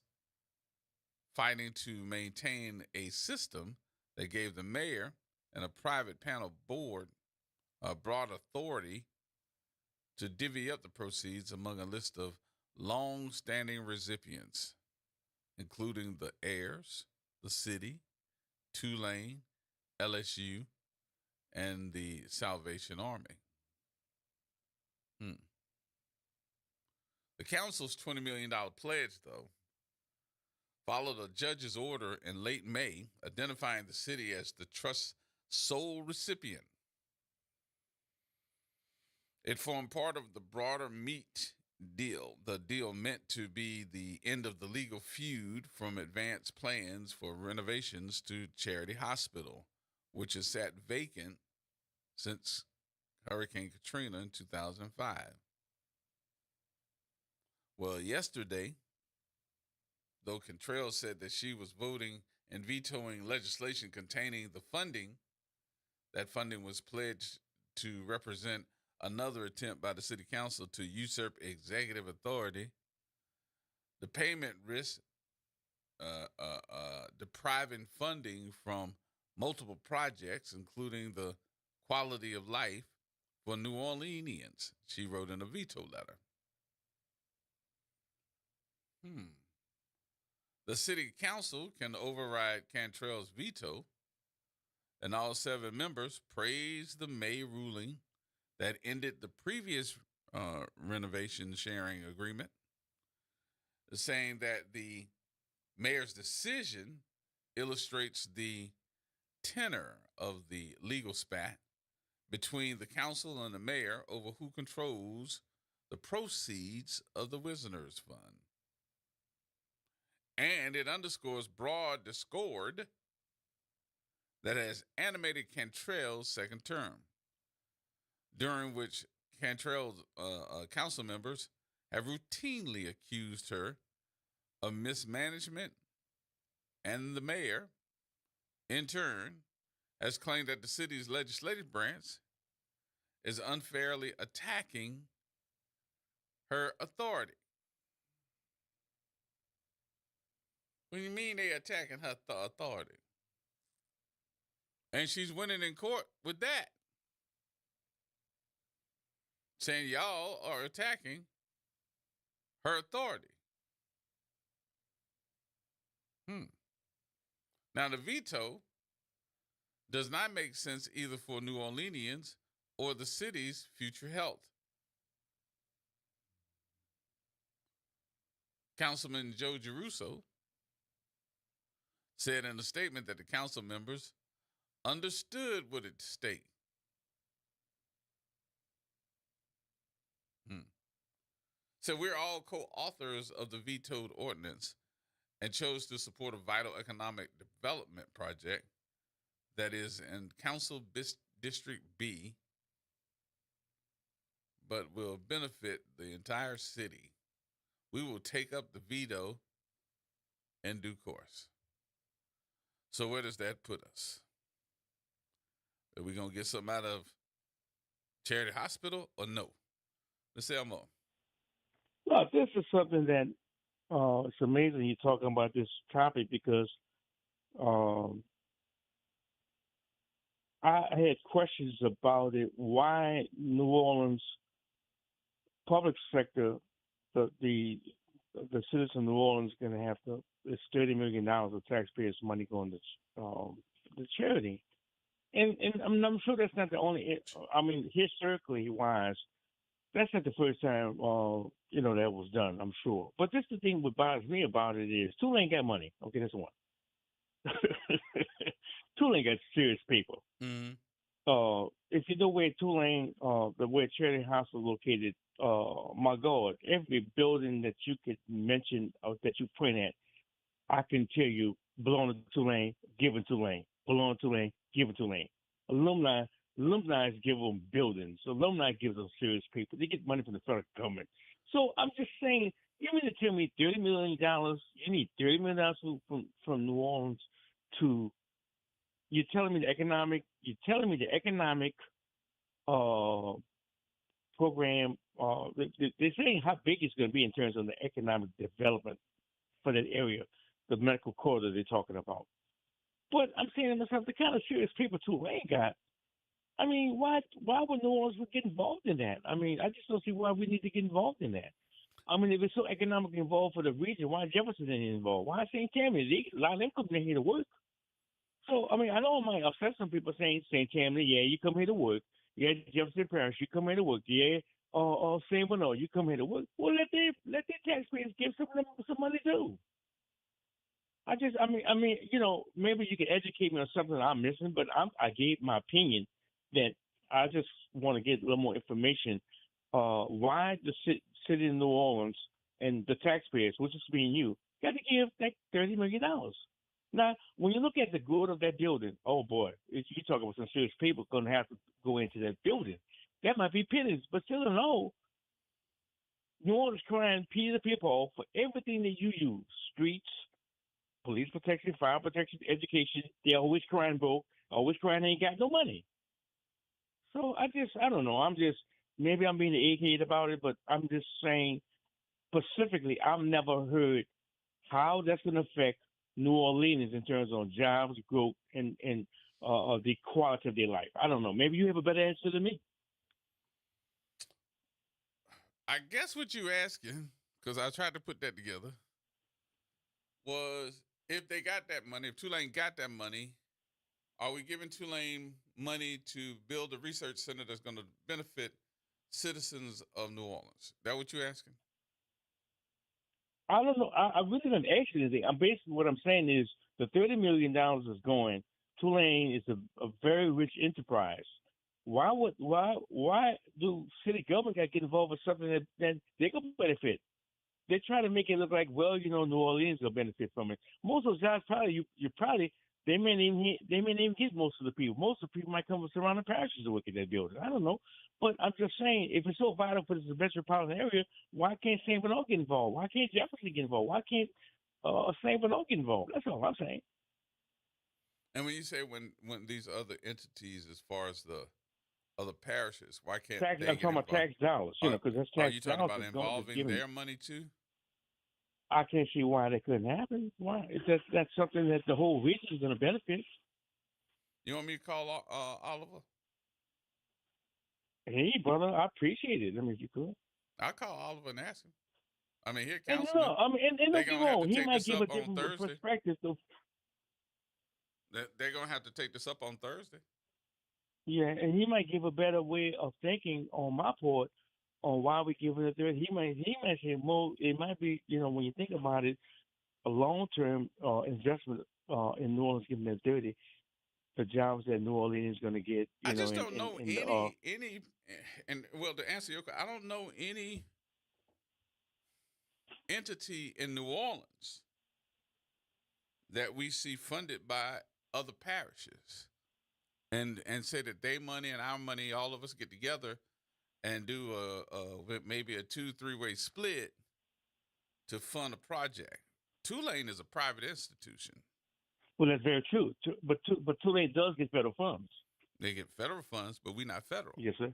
fighting to maintain a system that gave the mayor and a private panel board broad authority to divvy up the proceeds among a list of long-standing recipients, including the heirs, the city, Tulane, LSU, and the Salvation Army. The council's $20 million pledge, though, followed a judge's order in late May identifying the city as the trust's sole recipient. It formed part of the broader meat deal. The deal meant to be the end of the legal feud from advanced plans for renovations to Charity Hospital, which has sat vacant since Hurricane Katrina in 2005. Well, yesterday, though Cantrell said that she was voting and vetoing legislation containing the funding. That funding was pledged to represent another attempt by the city council to usurp executive authority. The payment risk depriving funding from multiple projects, including the quality of life for New Orleanians, she wrote in a veto letter. The city council can override Cantrell's veto, and all 7 members praised the May ruling that ended the previous renovation sharing agreement, saying that the mayor's decision illustrates the tenor of the legal spat between the council and the mayor over who controls the proceeds of the Visitors Fund. And it underscores broad discord that has animated Cantrell's second term, during which Cantrell's council members have routinely accused her of mismanagement, and the mayor, in turn, has claimed that the city's legislative branch is unfairly attacking her authority. What do you mean they attacking her authority? And she's winning in court with that, saying y'all are attacking her authority. Now, the veto does not make sense either for New Orleanians or the city's future health. Councilman Joe Giarrusso said in a statement that the council members understood what at stake. So we're all co-authors of the vetoed ordinance and chose to support a vital economic development project that is in Council District B, but will benefit the entire city. We will take up the veto in due course. So where does that put us? Are we going to get something out of Charity Hospital or no? Ms. Elmo. Well, this is something that it's amazing you're talking about this topic because I had questions about it. Why New Orleans public sector, the citizens of New Orleans, going to have to? It's $30 million of taxpayers' money going to the charity, and I'm sure that's not the only. I mean, historically wise, that's not the first time that was done. I'm sure, but this is the thing what bothers me about it is Tulane got money. Okay, that's one. Tulane got serious people. Mm-hmm. If you know where Tulane, where Charity House is located, my God, every building that you could mention or that you point at, I can tell you, belong to Tulane, given Tulane, belong to Tulane, given Tulane. Alumni give them buildings. Alumni gives them serious people. They get money from the federal government. So I'm just saying, you mean to tell me $30 million? You need $30 million from New Orleans to. You're telling me the economic program. They're saying how big it's going to be in terms of the economic development for that area, the medical corridor they're talking about. But I'm saying to myself, the kind of serious people Tulane got. I mean, why would New Orleans get involved in that? I mean, I just don't see why we need to get involved in that. I mean, if it's so economically involved for the region, why Jefferson ain't involved? Why St. Tammany? A lot of them come in here to work. So, I mean, I don't mind upset some people saying St. Tammany, yeah, you come here to work. Yeah, Jefferson Parish, you come here to work. Yeah, St. Bernard, you come here to work. Well, let their taxpayers give some of them some money too. I mean, maybe you can educate me on something I'm missing, but I gave my opinion that I just want to get a little more information. Why the city of New Orleans and the taxpayers, which is being you, got to give that $30 million. Now, when you look at the good of that building, oh boy, you're talking about some serious people going to have to go into that building. That might be pennies, but still no. New Orleans crime pays the people for everything that you use: streets, police protection, fire protection, education. They always crying broke. Always crying they ain't got no money. So I don't know. Maybe I'm being egghead about it, but I'm just saying specifically, I've never heard how that's going to affect New Orleans in terms of jobs, growth, and the quality of their life. I don't know. Maybe you have a better answer than me. I guess what you asking, because I tried to put that together, was if they got that money, if Tulane got that money, are we giving Tulane money to build a research center that's going to benefit citizens of New Orleans? That what you asking? I don't know. I really don't ask you anything. I'm basically what I'm saying is the $30 million is going. Tulane is a very rich enterprise. Why do city government got to get involved with something that they can benefit? They try to make it look like, well, New Orleans will benefit from it. Most of those jobs they may not even get most of the people. Most of the people might come from surrounding parishes to work in that building. I don't know. But I'm just saying, if it's so vital for this metropolitan area, why can't St. Bernard get involved? Why can't Jefferson get involved? Why can't St. Bernard get involved? That's all I'm saying. And when you say when these other entities, as far as the other parishes, why can't I'm they talking about tax dollars, because that's tax dollars. Are you talking about involving their money too? I can't see why that couldn't happen. Why? That's something that the whole region is going to benefit. You want me to call Oliver? Hey, brother, I appreciate it. I mean, if you could. I'll call Oliver and ask him. I mean, here, And Councilman. no, I mean, and don't get me wrong. He might give a different different perspective. They're going to have to take this up on Thursday. Yeah, and he might give a better way of thinking on my part on why we give it a third. He might say more. It might be, when you think about it, a long-term investment in New Orleans giving it 30. The jobs that New Orleans is going to get. I just don't know any. And well, to answer your question, I don't know any entity in New Orleans that we see funded by other parishes, and say that they money and our money, all of us get together and do maybe a 2-3-way split to fund a project. Tulane is a private institution. Well, that's very true. But Tulane does get federal funds. They get federal funds, but we're not federal. Yes, sir.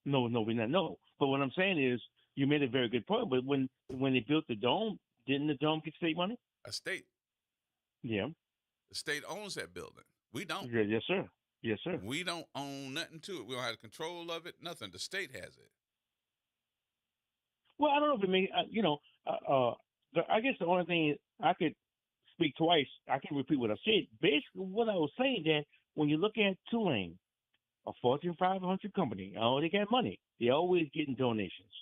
No, we're not. No. But what I'm saying is, you made a very good point. But when they built the dome, didn't the dome get state money? A state. Yeah. The state owns that building. We don't. Yeah, yes, sir. Yes, sir. We don't own nothing to it. We don't have control of it. Nothing. The state has it. Well, I don't know if it may. I guess the only thing I could speak twice. I can repeat what I said. Basically, what I was saying that when you look at Tulane, a Fortune 500 company, they got money. They're always getting donations.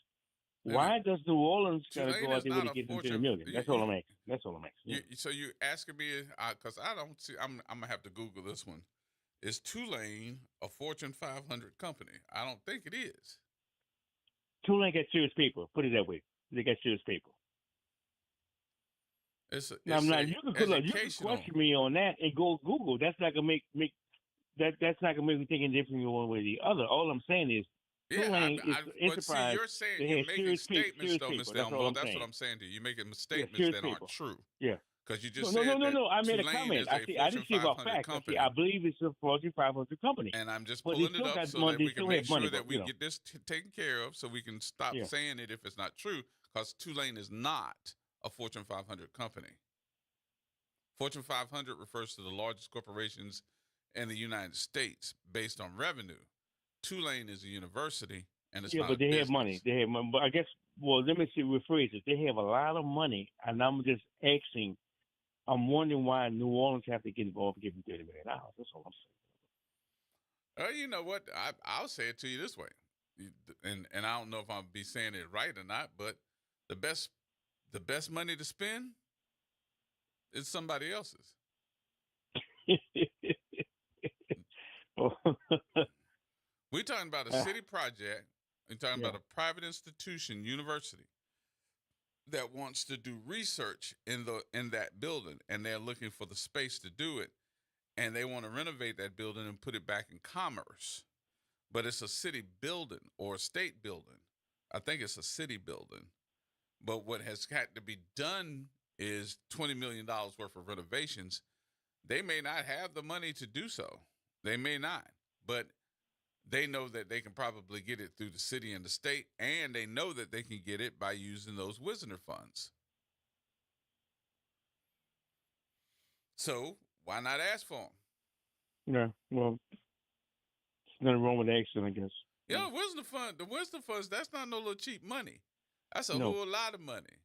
Why does New Orleans gotta go out there and get into $1 million? That's all I'm asking. Yeah. So you asking me because I don't see. I'm gonna have to Google this one. Is Tulane a Fortune 500 company? I don't think it is. Tulane got serious people. Put it that way. They got serious people. Now, you can question me on that and go Google. That's not gonna make that's not gonna make me think any different one way or the other. All I'm saying is Tulane is enterprise. But see, you're saying you're making statements, though, Mr. Elmore. That's what I'm saying to you. You're making statements that aren't true. Yeah. Because you just said no. I made a Tulane comment. I didn't say about facts. I believe it's a Fortune 500 company. And I'm just pulling it up so that we can make sure that we get this taken care of, so we can stop saying it if it's not true. Because Tulane is not a Fortune 500 company. Fortune 500 refers to the largest corporations in the United States based on revenue. Tulane is a university, and it's not but they have money. They have money. But I guess, let me rephrase it. They have a lot of money, and I'm just asking. I'm wondering why New Orleans have to get involved and give them $30 million. That's all I'm saying. You know what? I'll say it to you this way, and I don't know if I'll be saying it right or not, but the best money to spend is somebody else's. We're talking about a city project. We're talking about a private institution, university, that wants to do research in that building, and they're looking for the space to do it, and they want to renovate that building and put it back in commerce. But it's a city building or a state building. I think it's a city building. But what has got to be done is $20 million worth of renovations. They may not have the money to do so. They may not, but they know that they can probably get it through the city and the state, and they know that they can get it by using those Wisner funds. So why not ask for them? Yeah, well, there's nothing wrong with asking, I guess. You know, the Wisner funds, that's not no little cheap money. That's a No. whole lot of money.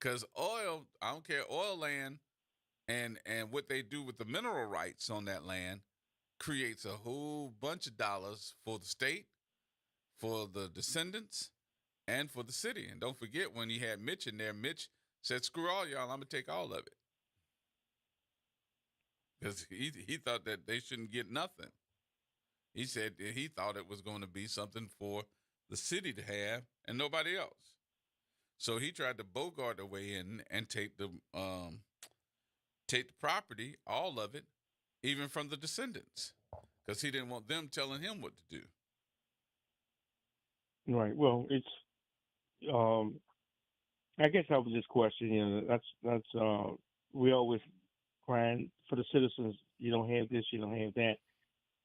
Because oil, I don't care, oil land and what they do with the mineral rights on that land creates a whole bunch of dollars for the state, for the descendants, and for the city. And don't forget, when you had Mitch in there, Mitch said, screw all y'all, I'm going to take all of it. Because he thought that they shouldn't get nothing. He said that he thought it was going to be something for the city to have and nobody else. So he tried to bogart the way in and take the property, all of it, even from the descendants, because he didn't want them telling him what to do. Right. Well, it's. I guess I was just questioning. That's. We always crying for the citizens. You don't have this. You don't have that.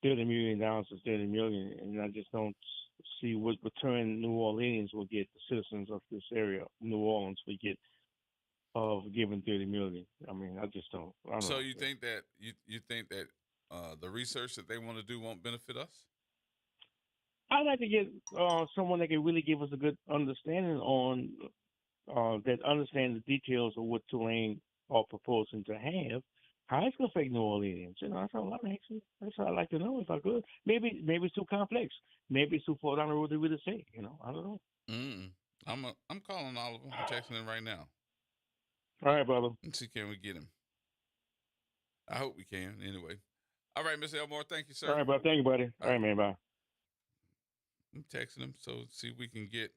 $30 million is $30 million, and I just don't see what return New Orleans will get. The citizens of this area, New Orleans, will get of giving $30 million. I mean, I just don't. I don't So know. you think that the research that they want to do won't benefit us? I'd like to get someone that can really give us a good understanding on that understand the details of what Tulane are proposing to have. How it's going to affect New Orleans? You know, that's all I'm asking. That's all I'd like to know if I could. Maybe it's too complex. Maybe it's too far down the road to really say. You know, I don't know. I'm calling all of them. I'm texting them right now. All right, brother. Let's see, can we get him? I hope we can. Anyway. All right, Mr. Elmore. Thank you, sir. All right, brother. Thank you, buddy. All right, man. Bye. I'm texting him so see if we can get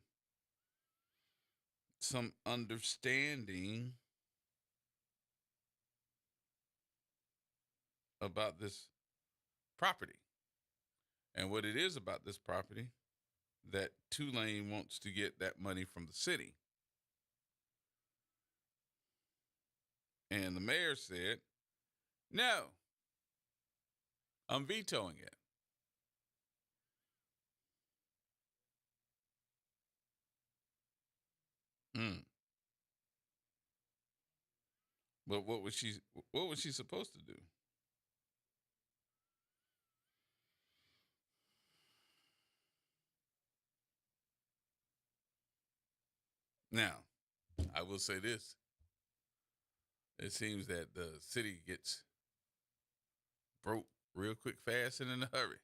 some understanding about this property and what it is about this property that Tulane wants to get that money from the city. And the mayor said, no, I'm vetoing it. But what was she supposed to do? Now, I will say this. It seems that the city gets broke real quick, fast, and in a hurry.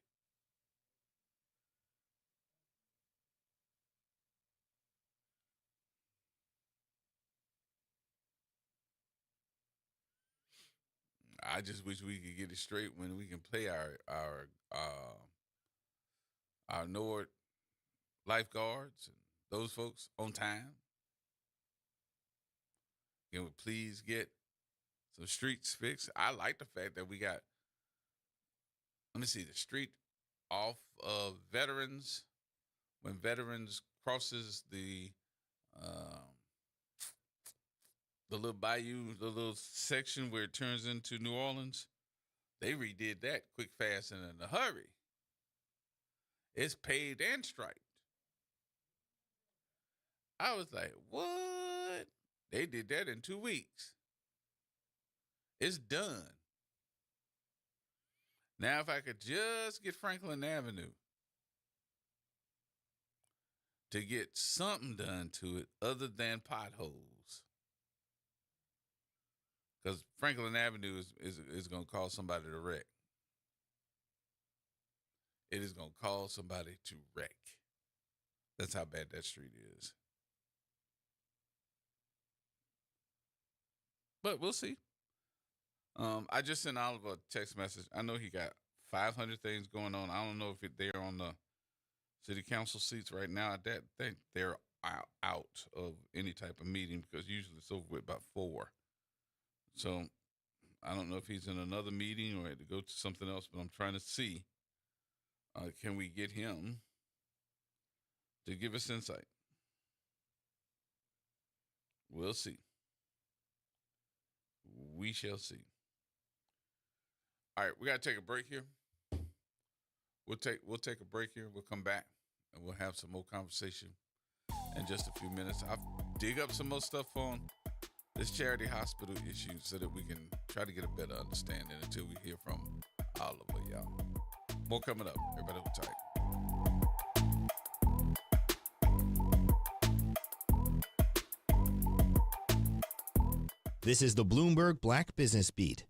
I just wish we could get it straight when we can pay our NORD lifeguards and those folks on time. Can we please get some streets fixed? I like the fact that we got, let me see, the street off of Veterans, when Veterans crosses the little bayou, the little section where it turns into New Orleans, they redid that quick, fast, and in a hurry. It's paved and striped. I was like, what? They did that in 2 weeks. It's done. Now, if I could just get Franklin Avenue to get something done to it other than potholes. Because Franklin Avenue is going to cause somebody to wreck. It is going to cause somebody to wreck. That's how bad that street is. But we'll see. I just sent Oliver a text message. I know he got 500 things going on. I don't know if they're on the city council seats right now. I think they're out of any type of meeting because usually it's over with about 4. So I don't know if he's in another meeting or had to go to something else, but I'm trying to see, can we get him to give us insight? We'll see. We shall see. All right, we got to take a break here. We'll take a break here. We'll come back and we'll have some more conversation in just a few minutes. I'll dig up some more stuff on this charity hospital issue so that we can try to get a better understanding until we hear from Oliver, y'all. More coming up. Everybody hold tight. This is the Bloomberg Black Business Beat.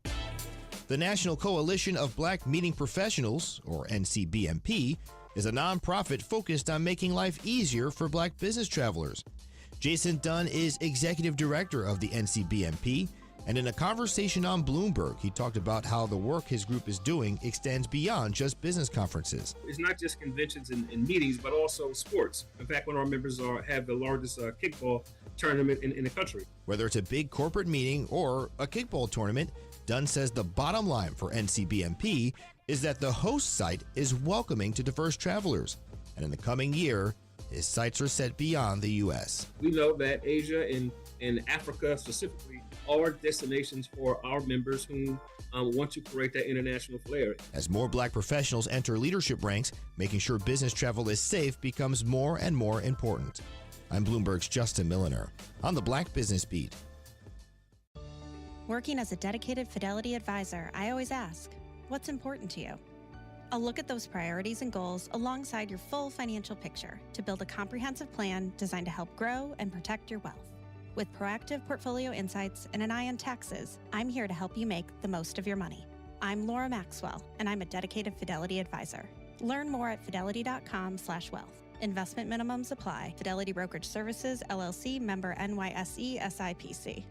The National Coalition of Black Meeting Professionals, or NCBMP, is a nonprofit focused on making life easier for black business travelers. Jason Dunn is executive director of the NCBMP, and in a conversation on Bloomberg, he talked about how the work his group is doing extends beyond just business conferences. It's not just conventions and meetings, but also sports. In fact, one of our members have the largest kickball tournament in the country. Whether it's a big corporate meeting or a kickball tournament, Dunn says the bottom line for NCBMP is that the host site is welcoming to diverse travelers. And in the coming year, his sights are set beyond the U.S. We know that Asia and Africa specifically are destinations for our members who want to create that international flair. As more black professionals enter leadership ranks, making sure business travel is safe becomes more and more important. I'm Bloomberg's Justin Milliner on the Black Business Beat. Working as a dedicated Fidelity advisor, I always ask, what's important to you? I'll look at those priorities and goals alongside your full financial picture to build a comprehensive plan designed to help grow and protect your wealth. With proactive portfolio insights and an eye on taxes, I'm here to help you make the most of your money. I'm Laura Maxwell, and I'm a dedicated Fidelity advisor. Learn more at fidelity.com/wealth. Investment minimums apply. Fidelity Brokerage Services, LLC, member NYSE, SIPC.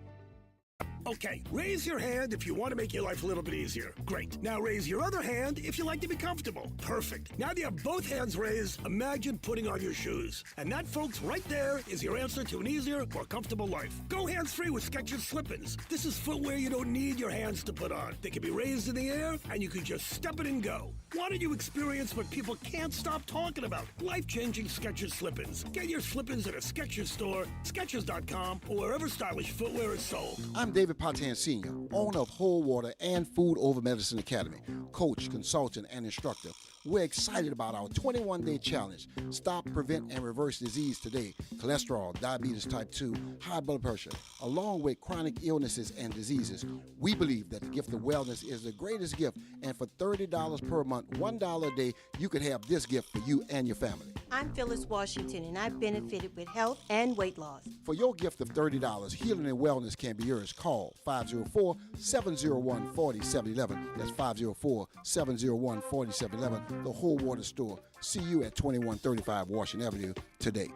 Okay, raise your hand if you want to make your life a little bit easier. Great. Now raise your other hand if you like to be comfortable. Perfect. Now that you have both hands raised, imagine putting on your shoes. And that, folks, right there is your answer to an easier, more comfortable life. Go hands-free with Skechers Slip-ins. This is footwear you don't need your hands to put on. They can be raised in the air, and you can just step it and go. Why don't you experience what people can't stop talking about? Life-changing Skechers Slip-ins. Get your Slip-ins at a Skechers store, Skechers.com, or wherever stylish footwear is sold. I'm David Patan Sr., owner of Whole Water and Food Over Medicine Academy, coach, consultant, and instructor. We're excited about our 21-day challenge. Stop, prevent, and reverse disease today. Cholesterol, diabetes type 2, high blood pressure, along with chronic illnesses and diseases. We believe that the gift of wellness is the greatest gift, and for $30 per month, $1 a day, you could have this gift for you and your family. I'm Phyllis Washington, and I've benefited with health and weight loss. For your gift of $30, healing and wellness can be yours. Call 504-701-4711. That's 504-701-4711. The Whole Water Store. See you at 2135 Washington Avenue today.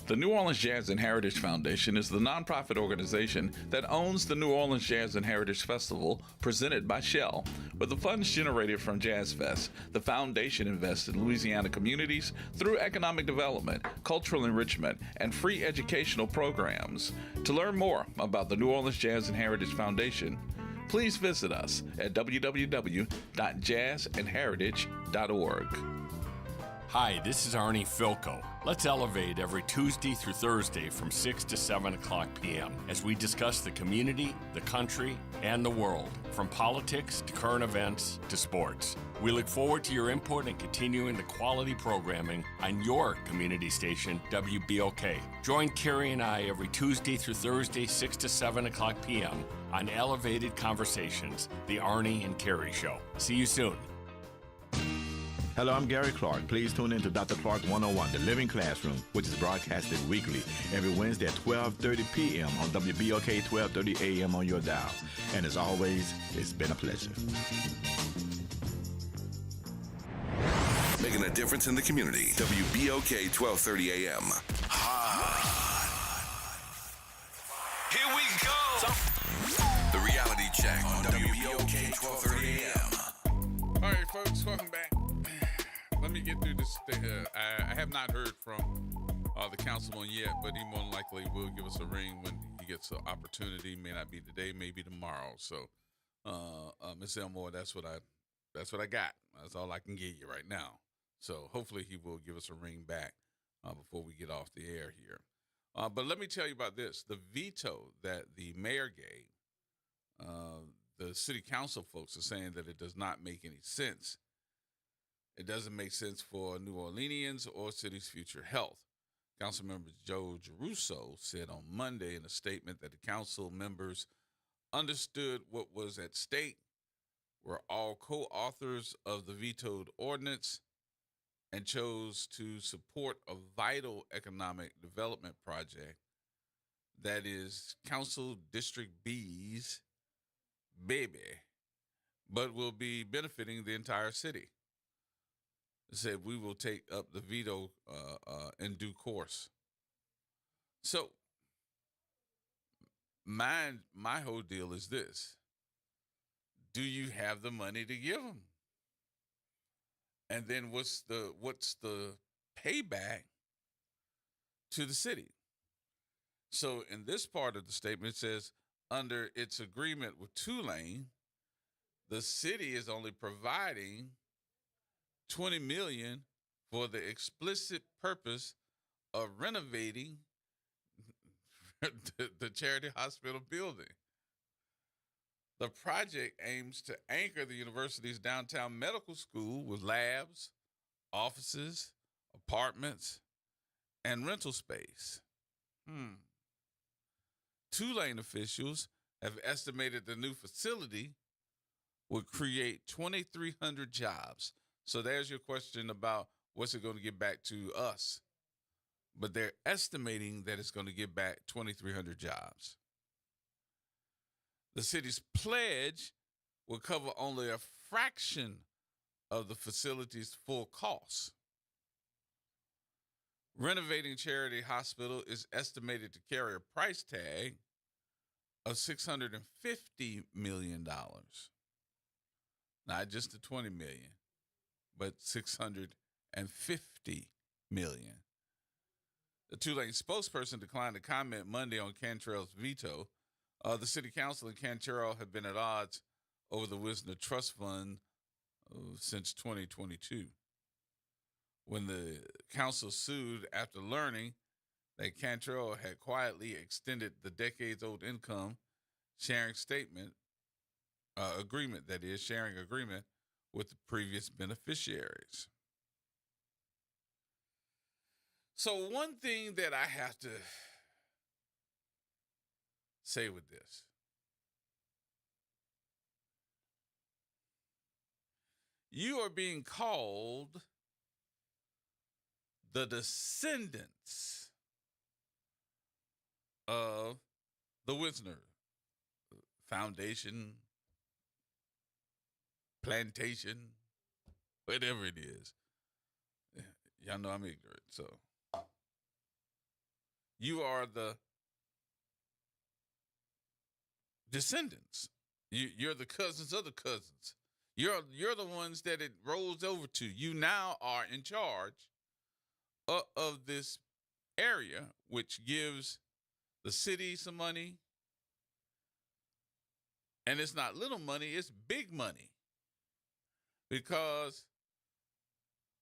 The New Orleans Jazz and Heritage Foundation is the nonprofit organization that owns the New Orleans Jazz and Heritage Festival presented by Shell. With the funds generated from Jazz Fest, the foundation invests in Louisiana communities through economic development, cultural enrichment, and free educational programs. To learn more about the New Orleans Jazz and Heritage Foundation, please visit us at www.jazzandheritage.org. Hi, this is Arnie Filko. Let's elevate every Tuesday through Thursday from 6 to 7 o'clock p.m. as we discuss the community, the country, and the world, from politics to current events to sports. We look forward to your input and continuing the quality programming on your community station, WBOK. Join Carrie and I every Tuesday through Thursday, 6 to 7 o'clock p.m. on Elevated Conversations, the Arnie and Carrie Show. See you soon. Hello, I'm Gary Clark. Please tune in to Dr. Clark 101, The Living Classroom, which is broadcasted weekly every Wednesday at 12:30 p.m. on WBOK 12:30 a.m. on your dial. And as always, it's been a pleasure. Making a difference in the community. WBOK 12:30 a.m. Here we go. The Reality Check on WBOK 12:30 a.m. All right, folks, welcome back. Let me get through this thing. I have not heard from the councilman yet, but he more than likely will give us a ring when he gets an opportunity. May not be today, maybe tomorrow. So, Ms. Elmore, that's what I got. That's all I can give you right now. So hopefully he will give us a ring back before we get off the air here. But let me tell you about this. The veto that the mayor gave, the city council folks are saying that it does not make any sense. It doesn't make sense for New Orleanians or city's future health. Councilmember Joe Giarrusso said on Monday in a statement that the council members understood what was at stake, were all co-authors of the vetoed ordinance, and chose to support a vital economic development project that is Council District B's baby, but will be benefiting the entire city. It said we will take up the veto in due course. So my whole deal is this. Do you have the money to give them? And then what's the payback to the city? So in this part of the statement, it says, under its agreement with Tulane, the city is only providing $20 million for the explicit purpose of renovating the Charity Hospital building. The project aims to anchor the university's downtown medical school with labs, offices, apartments, and rental space. Tulane officials have estimated the new facility would create 2,300 jobs. So there's your question about what's it going to get back to us. But they're estimating that it's going to get back 2,300 jobs. The city's pledge will cover only a fraction of the facility's full costs. Renovating Charity Hospital is estimated to carry a price tag of $650 million. Not just the $20 million, but $650 million. The Tulane spokesperson declined to comment Monday on Cantrell's veto. The city council and Cantrell have been at odds over the Wisner Trust Fund since 2022, when the council sued after learning that Cantrell had quietly extended the decades-old income sharing agreement with the previous beneficiaries. So one thing that I have to say with this, you are being called the descendants of the Wisner Foundation, plantation, whatever it is. Y'all know I'm ignorant, so you are the descendants. You're the cousins of the cousins. You're the ones that it rolls over to. You now are in charge of this area, which gives the city some money. And it's not little money, it's big money. Because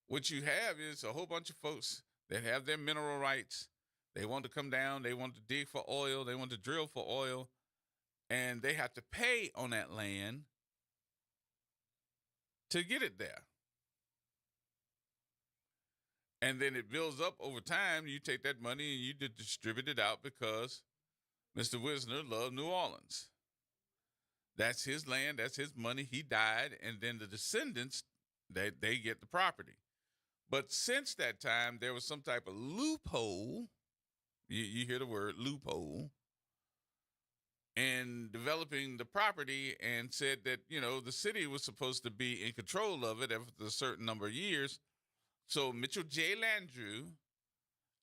what you have is a whole bunch of folks that have their mineral rights. They want to come down, they want to dig for oil, they want to drill for oil, and they have to pay on that land to get it there. And then it builds up over time. You take that money and you distribute it out because Mr. Wisner loved New Orleans. That's his land, that's his money. He died, and then the descendants, they get the property. But since that time, there was some type of loophole. You hear the word loophole. And developing the property, and said that, the city was supposed to be in control of it after a certain number of years. So Mitchell J. Landrieu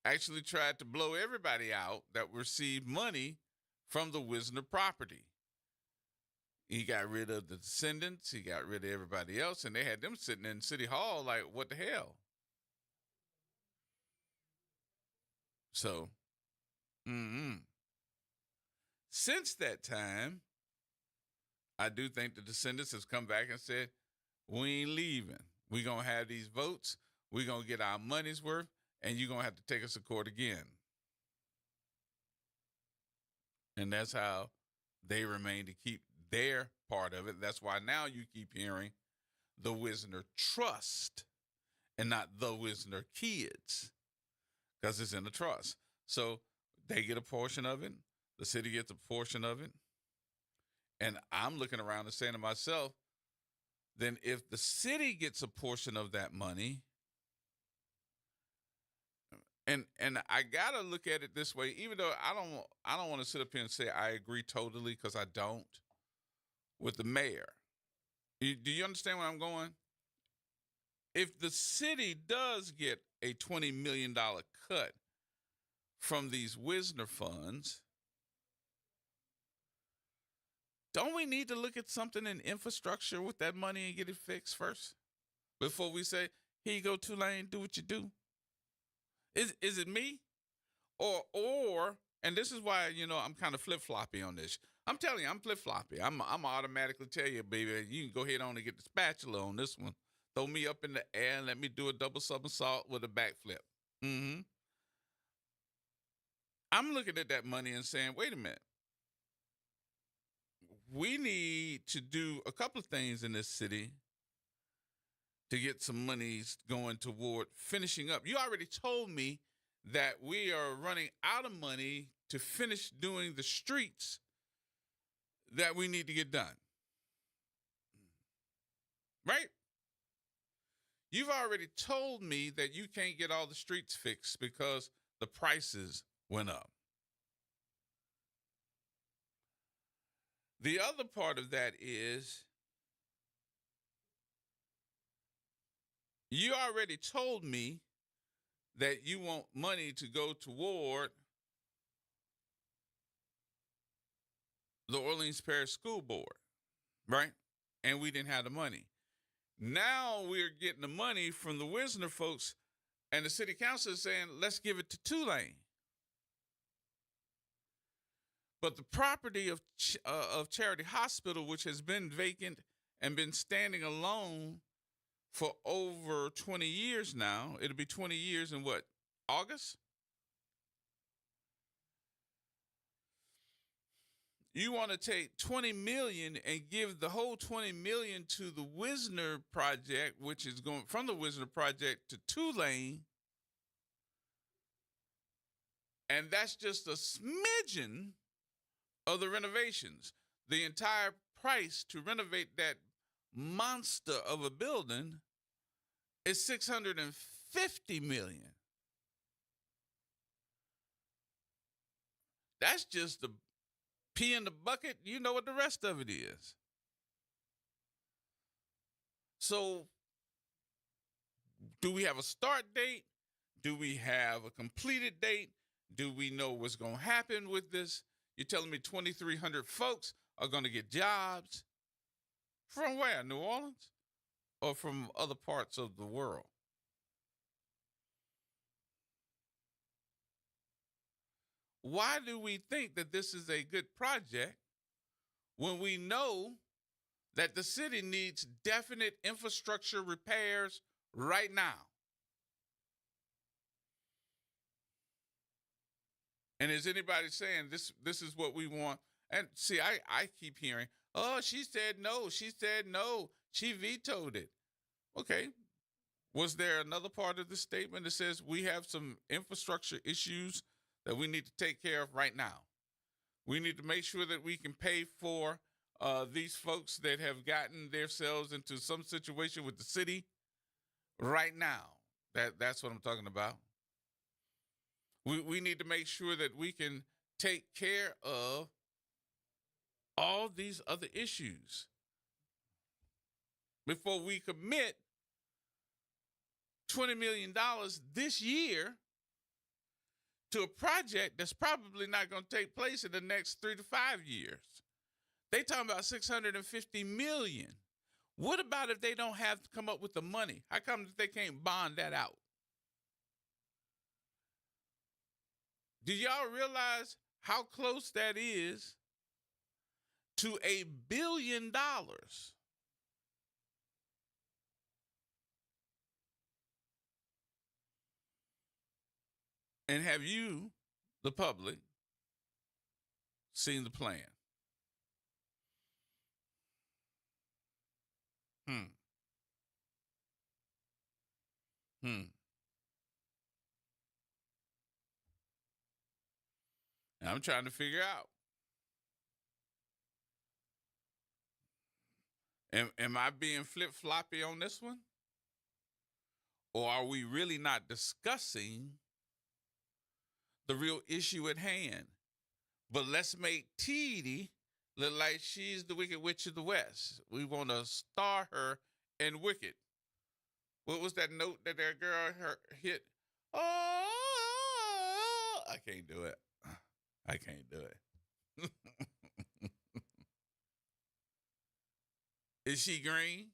actually tried to blow everybody out that received money from the Wisner property. He got rid of the descendants. He got rid of everybody else, and they had them sitting in City Hall like, what the hell? So, since that time, I do think the descendants has come back and said, we ain't leaving. We're going to have these votes. We're going to get our money's worth, and you're going to have to take us to court again. And that's how they remain to keep their part of it. That's why now you keep hearing the Wisner Trust and not the Wisner Kids, because it's in a trust. So they get a portion of it. The city gets a portion of it. And I'm looking around and saying to myself, then if the city gets a portion of that money, and I gotta look at it this way, even though I don't want to sit up here and say I agree totally, because I don't, with the mayor. Do you understand where I'm going? If the city does get a $20 million cut from these Wisner funds, don't we need to look at something in infrastructure with that money and get it fixed first before we say, here you go, Tulane, do what you do? Is it me? Or, and this is why, I'm kind of flip-floppy on this. I'm telling you, I'm flip-floppy. I'm automatically tell you, baby, you can go ahead on and get the spatula on this one. Throw me up in the air and let me do a double somersault with a backflip. Mm-hmm. I'm looking at that money and saying, wait a minute. We need to do a couple of things in this city to get some monies going toward finishing up. You already told me that we are running out of money to finish doing the streets that we need to get done. Right? You've already told me that you can't get all the streets fixed because the prices went up. The other part of that is you already told me that you want money to go toward the Orleans Parish School Board, right? And we didn't have the money. Now we're getting the money from the Wisner folks, and the city council is saying, let's give it to Tulane. But the property of Charity Hospital, which has been vacant and been standing alone for over 20 years now, it'll be 20 years in what, August? You want to take $20 million and give the whole $20 million to the Wisner project, which is going from the Wisner project to Tulane, and that's just a smidgen of the renovations. The entire price to renovate that monster of a building is $650 million. That's just the pea in the bucket. You know what the rest of it is. So, do we have a start date? Do we have a completed date? Do we know what's going to happen with this? You're telling me 2,300 folks are going to get jobs from where? New Orleans? Or from other parts of the world? Why do we think that this is a good project when we know that the city needs definite infrastructure repairs right now? And is anybody saying this is what we want? And see, I keep hearing, oh, she said no, she vetoed it. Okay. Was there another part of the statement that says we have some infrastructure issues that we need to take care of right now? We need to make sure that we can pay for these folks that have gotten themselves into some situation with the city right now. That's what I'm talking about. We need to make sure that we can take care of all these other issues before we commit $20 million this year to a project that's probably not going to take place in the next 3 to 5 years. They talking about $650 million. What about if they don't have to come up with the money? How come they can't bond that out? Do y'all realize how close that is to $1 billion? And have you, the public, seen the plan. And I'm trying to figure out, am I being flip-floppy on this one? Or are we really not discussing the real issue at hand? But let's make Teedy look like she's the Wicked Witch of the West. We want to star her in Wicked. What was that note that girl hit? Oh, I can't do it. I can't do it. Is she green?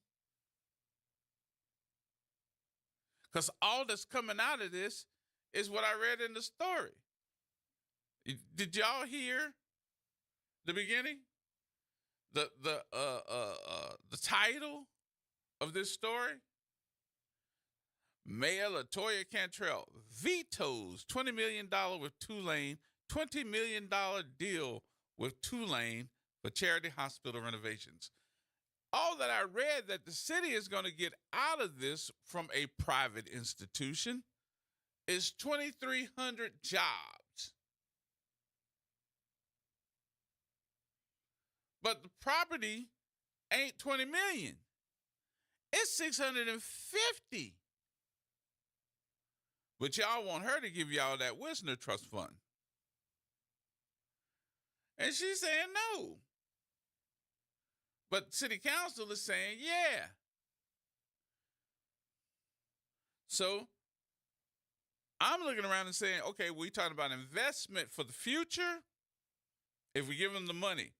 Because all that's coming out of this is what I read in the story. Did y'all hear the beginning? The title of this story? Mayor LaToya Cantrell vetoes $20 million with Tulane, $20 million deal with Tulane for charity hospital renovations. All that I read that the city is going to get out of this from a private institution is 2,300 jobs. But the property ain't 20 million. It's 650. But y'all want her to give y'all that Wisner Trust Fund. And she's saying no. But city council is saying, yeah. So I'm looking around and saying, okay, we're talking about investment for the future if we give them the money.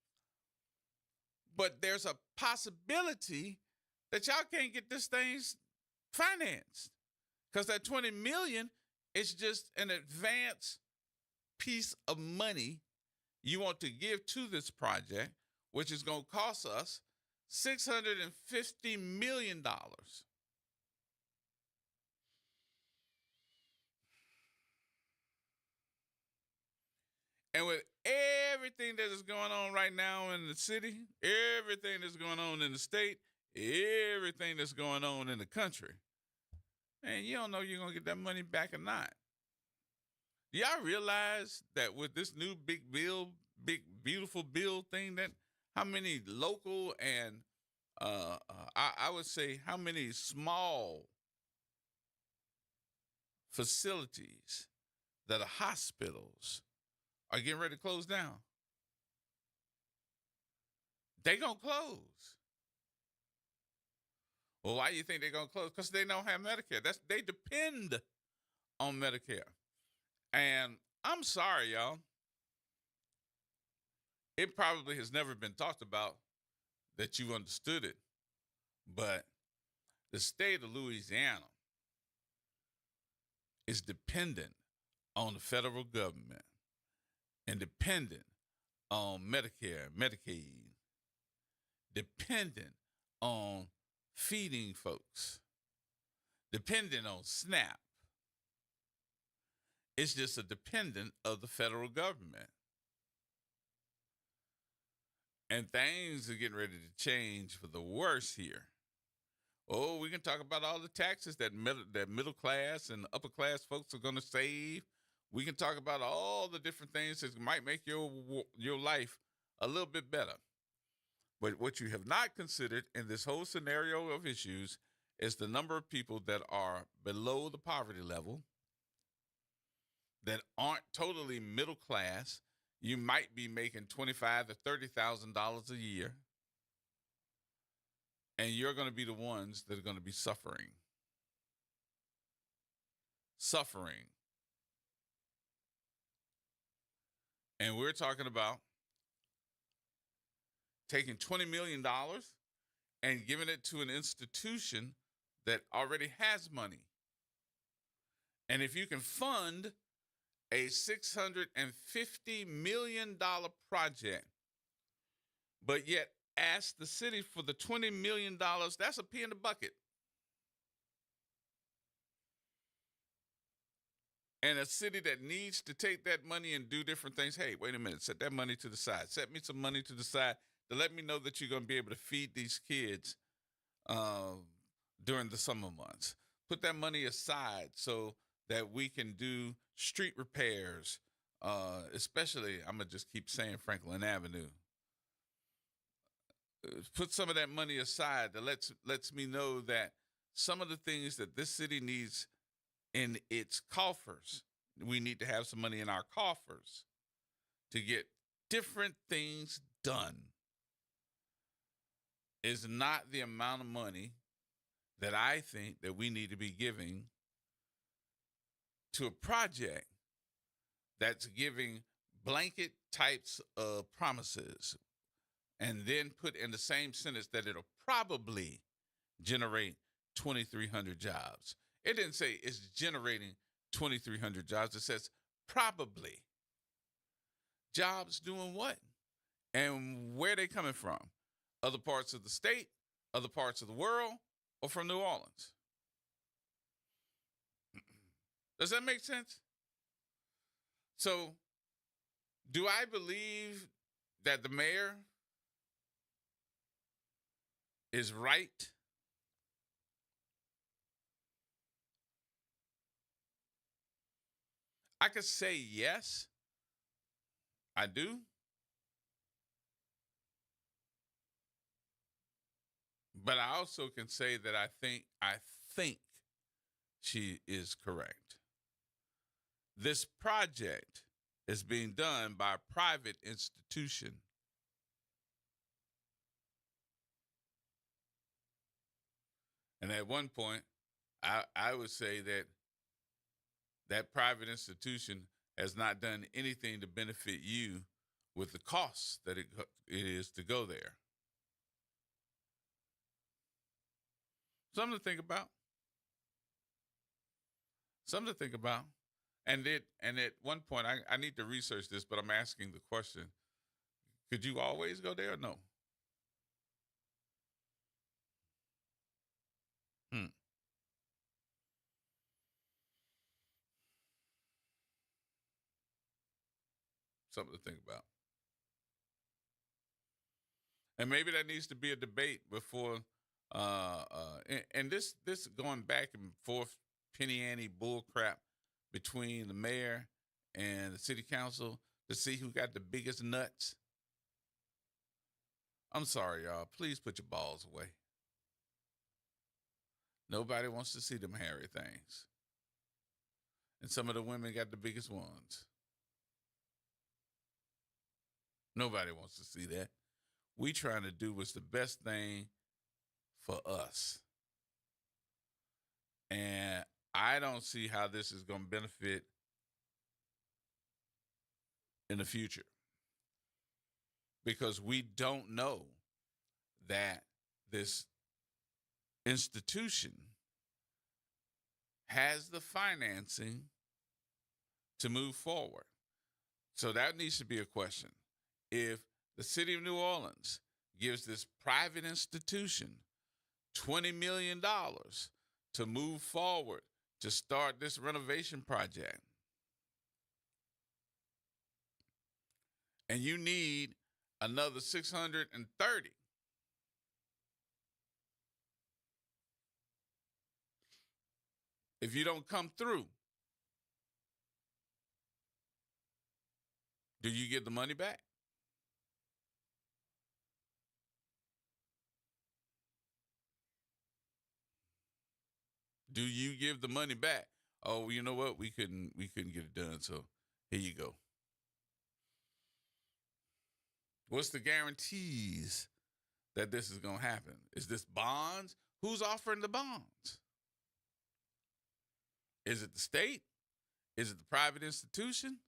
But there's a possibility that y'all can't get this thing financed because that $20 million is just an advance piece of money you want to give to this project, which is going to cost us $650 million. And with everything that is going on right now in the city, everything that's going on in the state, everything that's going on in the country, man, you don't know you're going to get that money back or not. Do y'all realize that with this new big beautiful bill thing, that how many local and I would say how many small facilities that are hospitals are getting ready to close down? They gonna close. Well, why do you think they're gonna close? Because they don't have Medicare. They depend on Medicare. And I'm sorry, y'all. It probably has never been talked about that you understood it, but the state of Louisiana is dependent on the federal government and dependent on Medicare, Medicaid, dependent on feeding folks, dependent on SNAP. It's just a dependent of the federal government. And things are getting ready to change for the worse here. Oh, we can talk about all the taxes that middle class and upper class folks are going to save. We can talk about all the different things that might make your life a little bit better. But what you have not considered in this whole scenario of issues is the number of people that are below the poverty level, that aren't totally middle class. You might be making $25,000 to $30,000 a year, and you're going to be the ones that are going to be suffering. And we're talking about taking $20 million and giving it to an institution that already has money. And if you can fund a $650 million project, but yet ask the city for the $20 million, that's a pea in the bucket. And a city that needs to take that money and do different things, hey, wait a minute, set that money to the side. Set me some money to the side to let me know that you're going to be able to feed these kids during the summer months. Put that money aside so that we can do street repairs, especially, I'm going to just keep saying Franklin Avenue. Put some of that money aside that lets me know that some of the things that this city needs in its coffers, we need to have some money in our coffers to get different things done. Is not the amount of money that I think that we need to be giving to a project that's giving blanket types of promises and then put in the same sentence that it'll probably generate 2,300 jobs. It didn't say it's generating 2,300 jobs. It says probably. Jobs doing what? And where are they coming from? Other parts of the state, other parts of the world, or from New Orleans? Does that make sense? So, do I believe that the mayor is right? I could say yes, I do. But I also can say that I think she is correct. This project is being done by a private institution. And at one point, I would say that private institution has not done anything to benefit you with the costs that it is to go there. Something to think about. Something to think about. And at one point, I need to research this, but I'm asking the question, could you always go there or no? Something to think about. And maybe that needs to be a debate before, and this going back and forth, penny ante bull crap between the mayor and the city council to see who got the biggest nuts. I'm sorry, y'all. Please put your balls away. Nobody wants to see them hairy things. And some of the women got the biggest ones. Nobody wants to see that. We trying to do what's the best thing for us. And I don't see how this is going to benefit in the future. Because we don't know that this institution has the financing to move forward. So that needs to be a question. If the city of New Orleans gives this private institution $20 million to move forward, to start this renovation project, and you need another 630, if you don't come through, do you get the money back? Do you give the money back? Oh, you know what? We couldn't get it done, so here you go. What's the guarantees that this is going to happen? Is this bonds? Who's offering the bonds? Is it the state? Is it the private institution?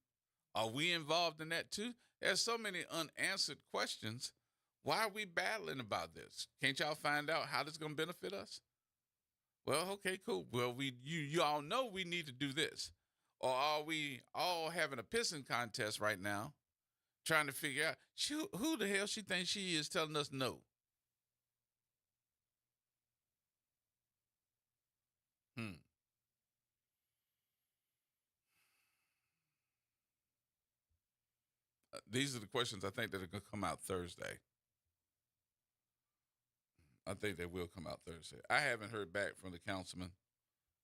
Are we involved in that too? There's so many unanswered questions. Why are we battling about this? Can't y'all find out how this is going to benefit us? Well, okay, cool. Well, you all know we need to do this. Or are we all having a pissing contest right now, trying to figure out who the hell she thinks she is telling us no? these are the questions I think that are going to come out Thursday. I think they will come out Thursday. I haven't heard back from the councilman.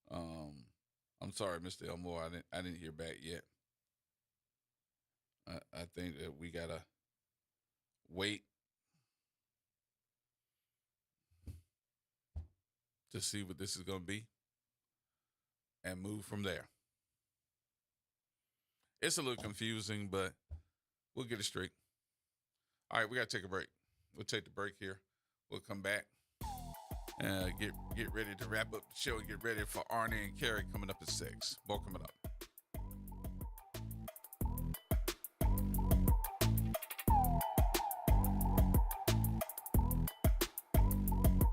I'm sorry, Mr. Elmore. I didn't hear back yet. I think that we gotta wait to see what this is going to be and move from there. It's a little confusing, but we'll get it straight. All right, we got to take a break. We'll take the break here. We'll come back and get ready to wrap up the show. Get ready for Arnie and Carrie coming up at 6. More coming up.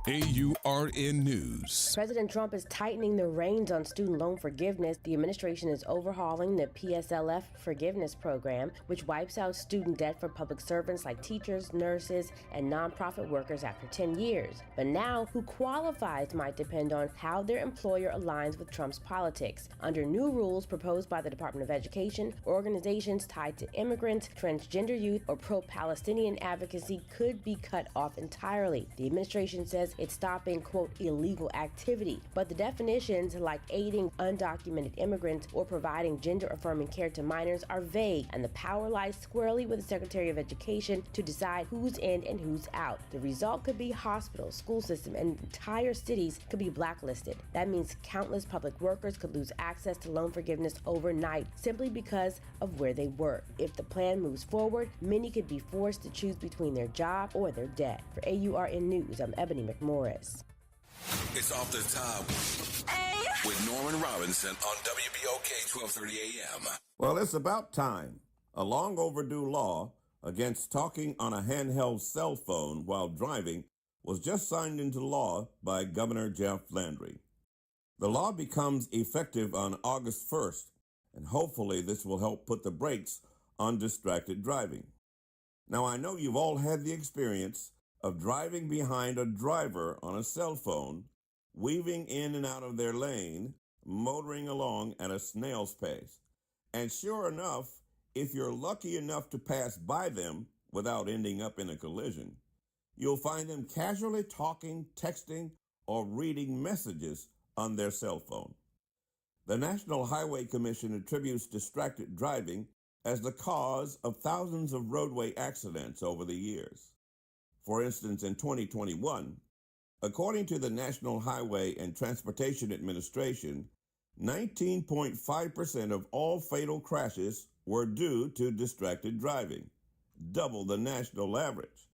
AURN News. President Trump is tightening the reins on student loan forgiveness. The administration is overhauling the PSLF forgiveness program, which wipes out student debt for public servants like teachers, nurses, and nonprofit workers after 10 years. But now, who qualifies might depend on how their employer aligns with Trump's politics. Under new rules proposed by the Department of Education, organizations tied to immigrants, transgender youth, or pro-Palestinian advocacy could be cut off entirely. The administration says it's stopping, quote, illegal activity. But the definitions like aiding undocumented immigrants or providing gender-affirming care to minors are vague, and the power lies squarely with the Secretary of Education to decide who's in and who's out. The result could be hospitals, school system, and entire cities could be blacklisted. That means countless public workers could lose access to loan forgiveness overnight simply because of where they work. If the plan moves forward, many could be forced to choose between their job or their debt. For AURN News, I'm Ebony McMorris. It's Off the Top with Norman Robinson on WBOK 1230 AM. Well, it's about time. A long overdue law against talking on a handheld cell phone while driving was just signed into law by Governor Jeff Landry. The law becomes effective on August 1st, and hopefully this will help put the brakes on distracted driving. Now, I know you've all had the experience of driving behind a driver on a cell phone, weaving in and out of their lane, motoring along at a snail's pace. And sure enough, if you're lucky enough to pass by them without ending up in a collision, you'll find them casually talking, texting, or reading messages on their cell phone. The National Highway Commission attributes distracted driving as the cause of thousands of roadway accidents over the years. For instance, in 2021, according to the National Highway and Transportation Administration, 19.5% of all fatal crashes were due to distracted driving, double the national average.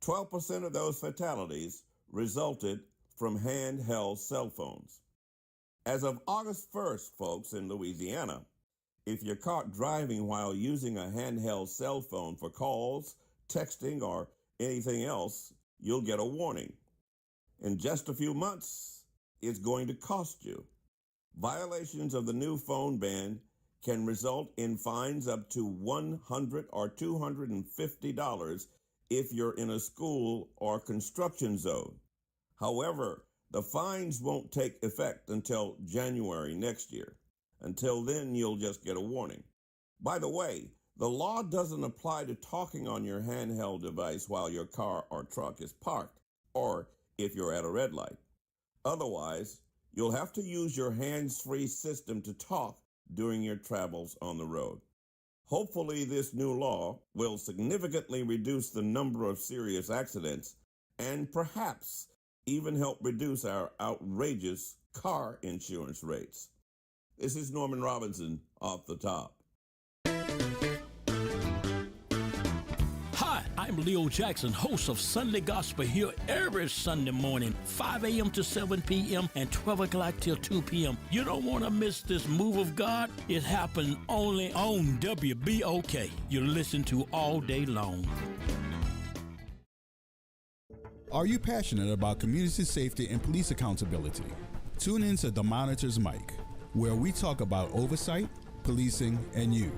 12% of those fatalities resulted from handheld cell phones. As of August 1st, folks, in Louisiana, if you're caught driving while using a handheld cell phone for calls, texting, or anything else, you'll get a warning. In just a few months, it's going to cost you. Violations of the new phone ban can result in fines up to $100 or $250 if you're in a school or construction zone. However, the fines won't take effect until January next year. Until then, you'll just get a warning. By the way, the law doesn't apply to talking on your handheld device while your car or truck is parked, or if you're at a red light. Otherwise, you'll have to use your hands-free system to talk during your travels on the road. Hopefully, this new law will significantly reduce the number of serious accidents and perhaps even help reduce our outrageous car insurance rates. This is Norman Robinson, Off the Top. Hi, I'm Leo Jackson, host of Sunday Gospel here every Sunday morning, 5 a.m. to 7 p.m. and 12 o'clock till 2 p.m. You don't want to miss this move of God. It happens only on WBOK. You listen to all day long. Are you passionate about community safety and police accountability? Tune in to The Monitor's Mic, where we talk about oversight, policing, and you.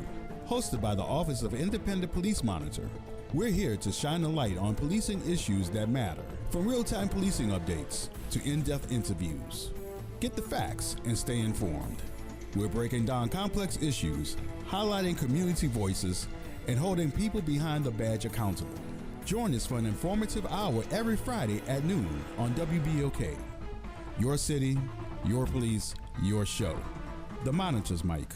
Hosted by the Office of Independent Police Monitor, we're here to shine a light on policing issues that matter. From real-time policing updates to in-depth interviews. Get the facts and stay informed. We're breaking down complex issues, highlighting community voices, and holding people behind the badge accountable. Join us for an informative hour every Friday at noon on WBOK. Your city, your police, your show. The Monitor's Mike.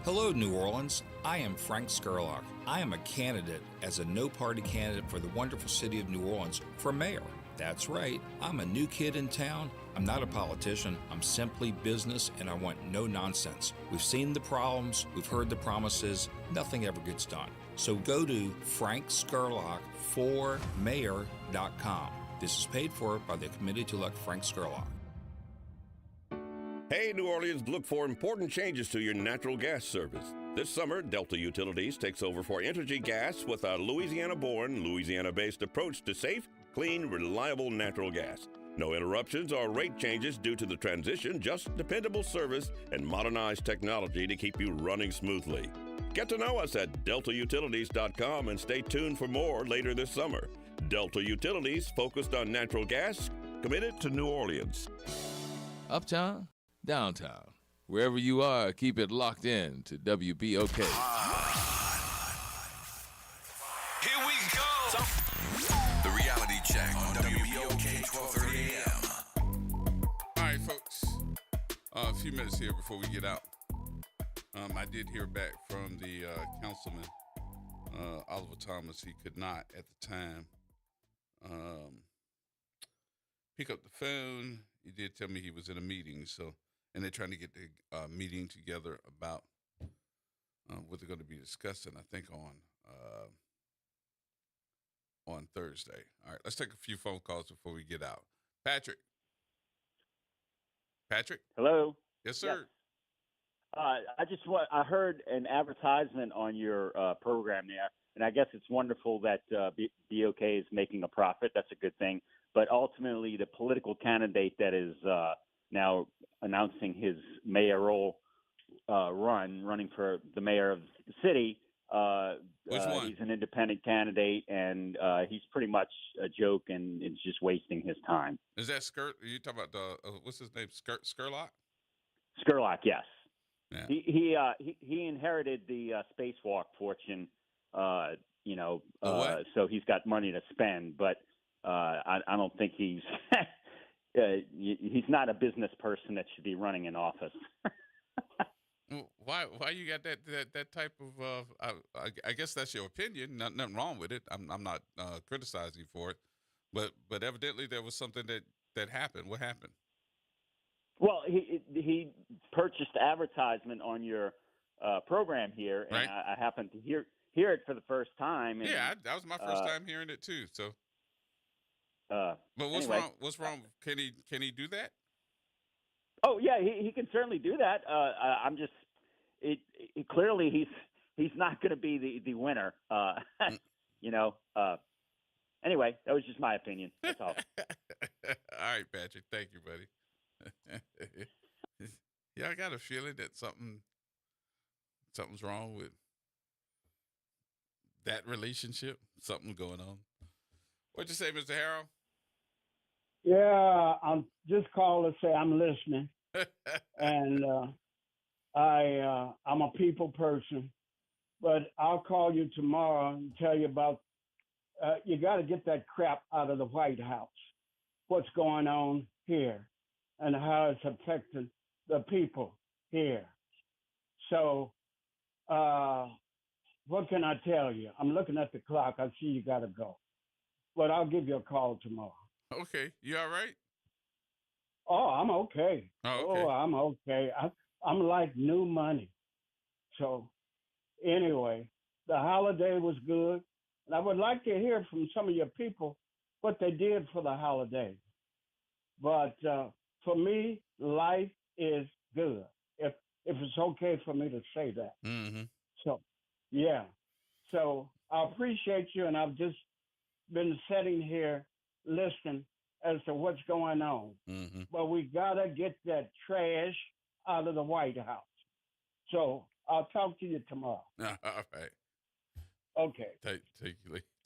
Hello, New Orleans. I am Frank Skurlock. I am a candidate as a no-party candidate for the wonderful city of New Orleans for mayor. That's right. I'm a new kid in town. I'm not a politician. I'm simply business, and I want no nonsense. We've seen the problems. We've heard the promises. Nothing ever gets done. So go to frankskurlock4mayor.com. This is paid for by the Committee to Elect Frank Skurlock. Hey, New Orleans, look for important changes to your natural gas service. This summer, Delta Utilities takes over for Entergy Gas with a Louisiana-born, Louisiana-based approach to safe, clean, reliable natural gas. No interruptions or rate changes due to the transition, just dependable service and modernized technology to keep you running smoothly. Get to know us at deltautilities.com and stay tuned for more later this summer. Delta Utilities, focused on natural gas, committed to New Orleans. Uptown, downtown, wherever you are, keep it locked in to WBOK. Here we go. The reality check on WBOK 1230 AM. All right, folks. A few minutes here before we get out. I did hear back from the councilman, Oliver Thomas. He could not at the time pick up the phone. He did tell me he was in a meeting, and they're trying to get the meeting together about what they're going to be discussing, I think, on Thursday. All right, let's take a few phone calls before we get out. Patrick? Hello? Yes, sir. Yes. I heard an advertisement on your program there, and I guess it's wonderful that BOK is making a profit. That's a good thing. But ultimately, the political candidate that is now announcing his mayoral running for the mayor of the city, which one? He's an independent candidate, and he's pretty much a joke, and it's just wasting his time. Is that Skirt? Are you talking about the what's his name? Skurlock? Skurlock, yes. Yeah. He inherited the spacewalk fortune, so he's got money to spend. But I don't think he's he's not a business person that should be running an office. Why you got that type of? I guess that's your opinion. Nothing wrong with it. I'm not criticizing you for it, but evidently there was something that happened. What happened? Well, he purchased advertisement on your program here, and right. I happened to hear it for the first time. And, yeah, that was my first time hearing it too. So, but what's anyway. wrong? What's wrong? Can he do that? Oh yeah, he can certainly do that. I'm just clearly he's not going to be the winner. Anyway, that was just my opinion. That's all. All right, Patrick. Thank you, buddy. Yeah, I got a feeling that something's wrong with that relationship. Something's going on. What'd you say, Mr. Harrell? Yeah, I'm just calling to say I'm listening, and I'm a people person, but I'll call you tomorrow and tell you about. You got to get that crap out of the White House. What's going on here? And how it's affecting the people here. So, what can I tell you? I'm looking at the clock. I see you got to go. But I'll give you a call tomorrow. Okay. You all right? Oh, I'm okay. Oh, okay. I'm okay. I'm like new money. So, anyway, the holiday was good. And I would like to hear from some of your people what they did for the holiday. But for me, life is good. If it's okay for me to say that. Mm-hmm. So, yeah. So I appreciate you, and I've just been sitting here listening as to what's going on. Mm-hmm. But we gotta get that trash out of the White House. So I'll talk to you tomorrow. All right. Okay. Take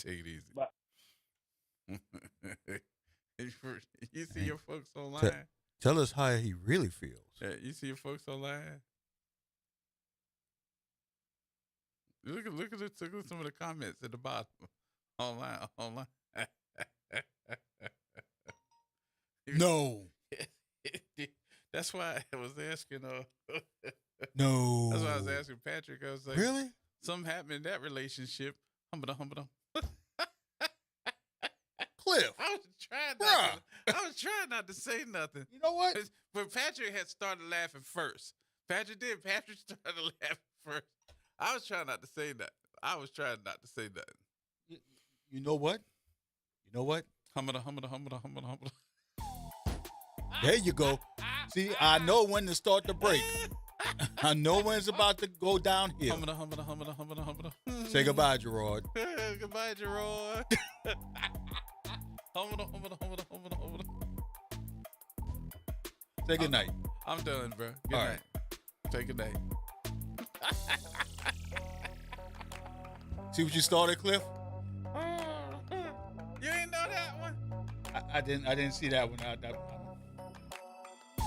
it easy. Bye. You see your folks online? Tell us how he really feels. Yeah, you see your folks online? Look at some of the comments at the bottom. Online. No. That's why I was asking. No. That's why I was asking Patrick. I was like, really? Something happened in that relationship. Humba. Cliff. I was trying not to say nothing. You know what? But Patrick had started laughing first. Patrick started laughing first. I was trying not to say that. You know what? Humba. There you go. See, I know when to start the break. I know when it's about to go downhill. Humba. Say goodbye, Gerard. Goodbye, Gerard. Humba. Say good night. I'm done, bro. Good All night. Say good night. See what you started, Cliff? You ain't know that one? I didn't see that one.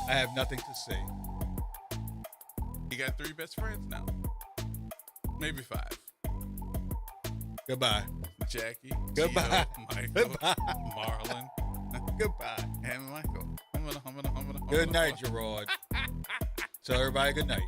I have nothing to say. You got 3 best friends now. Maybe 5. Goodbye. Jackie. Goodbye. Gio, Michael. Goodbye. Marlon. Goodbye. And Michael. Good night, Gerard. Tell everybody good night.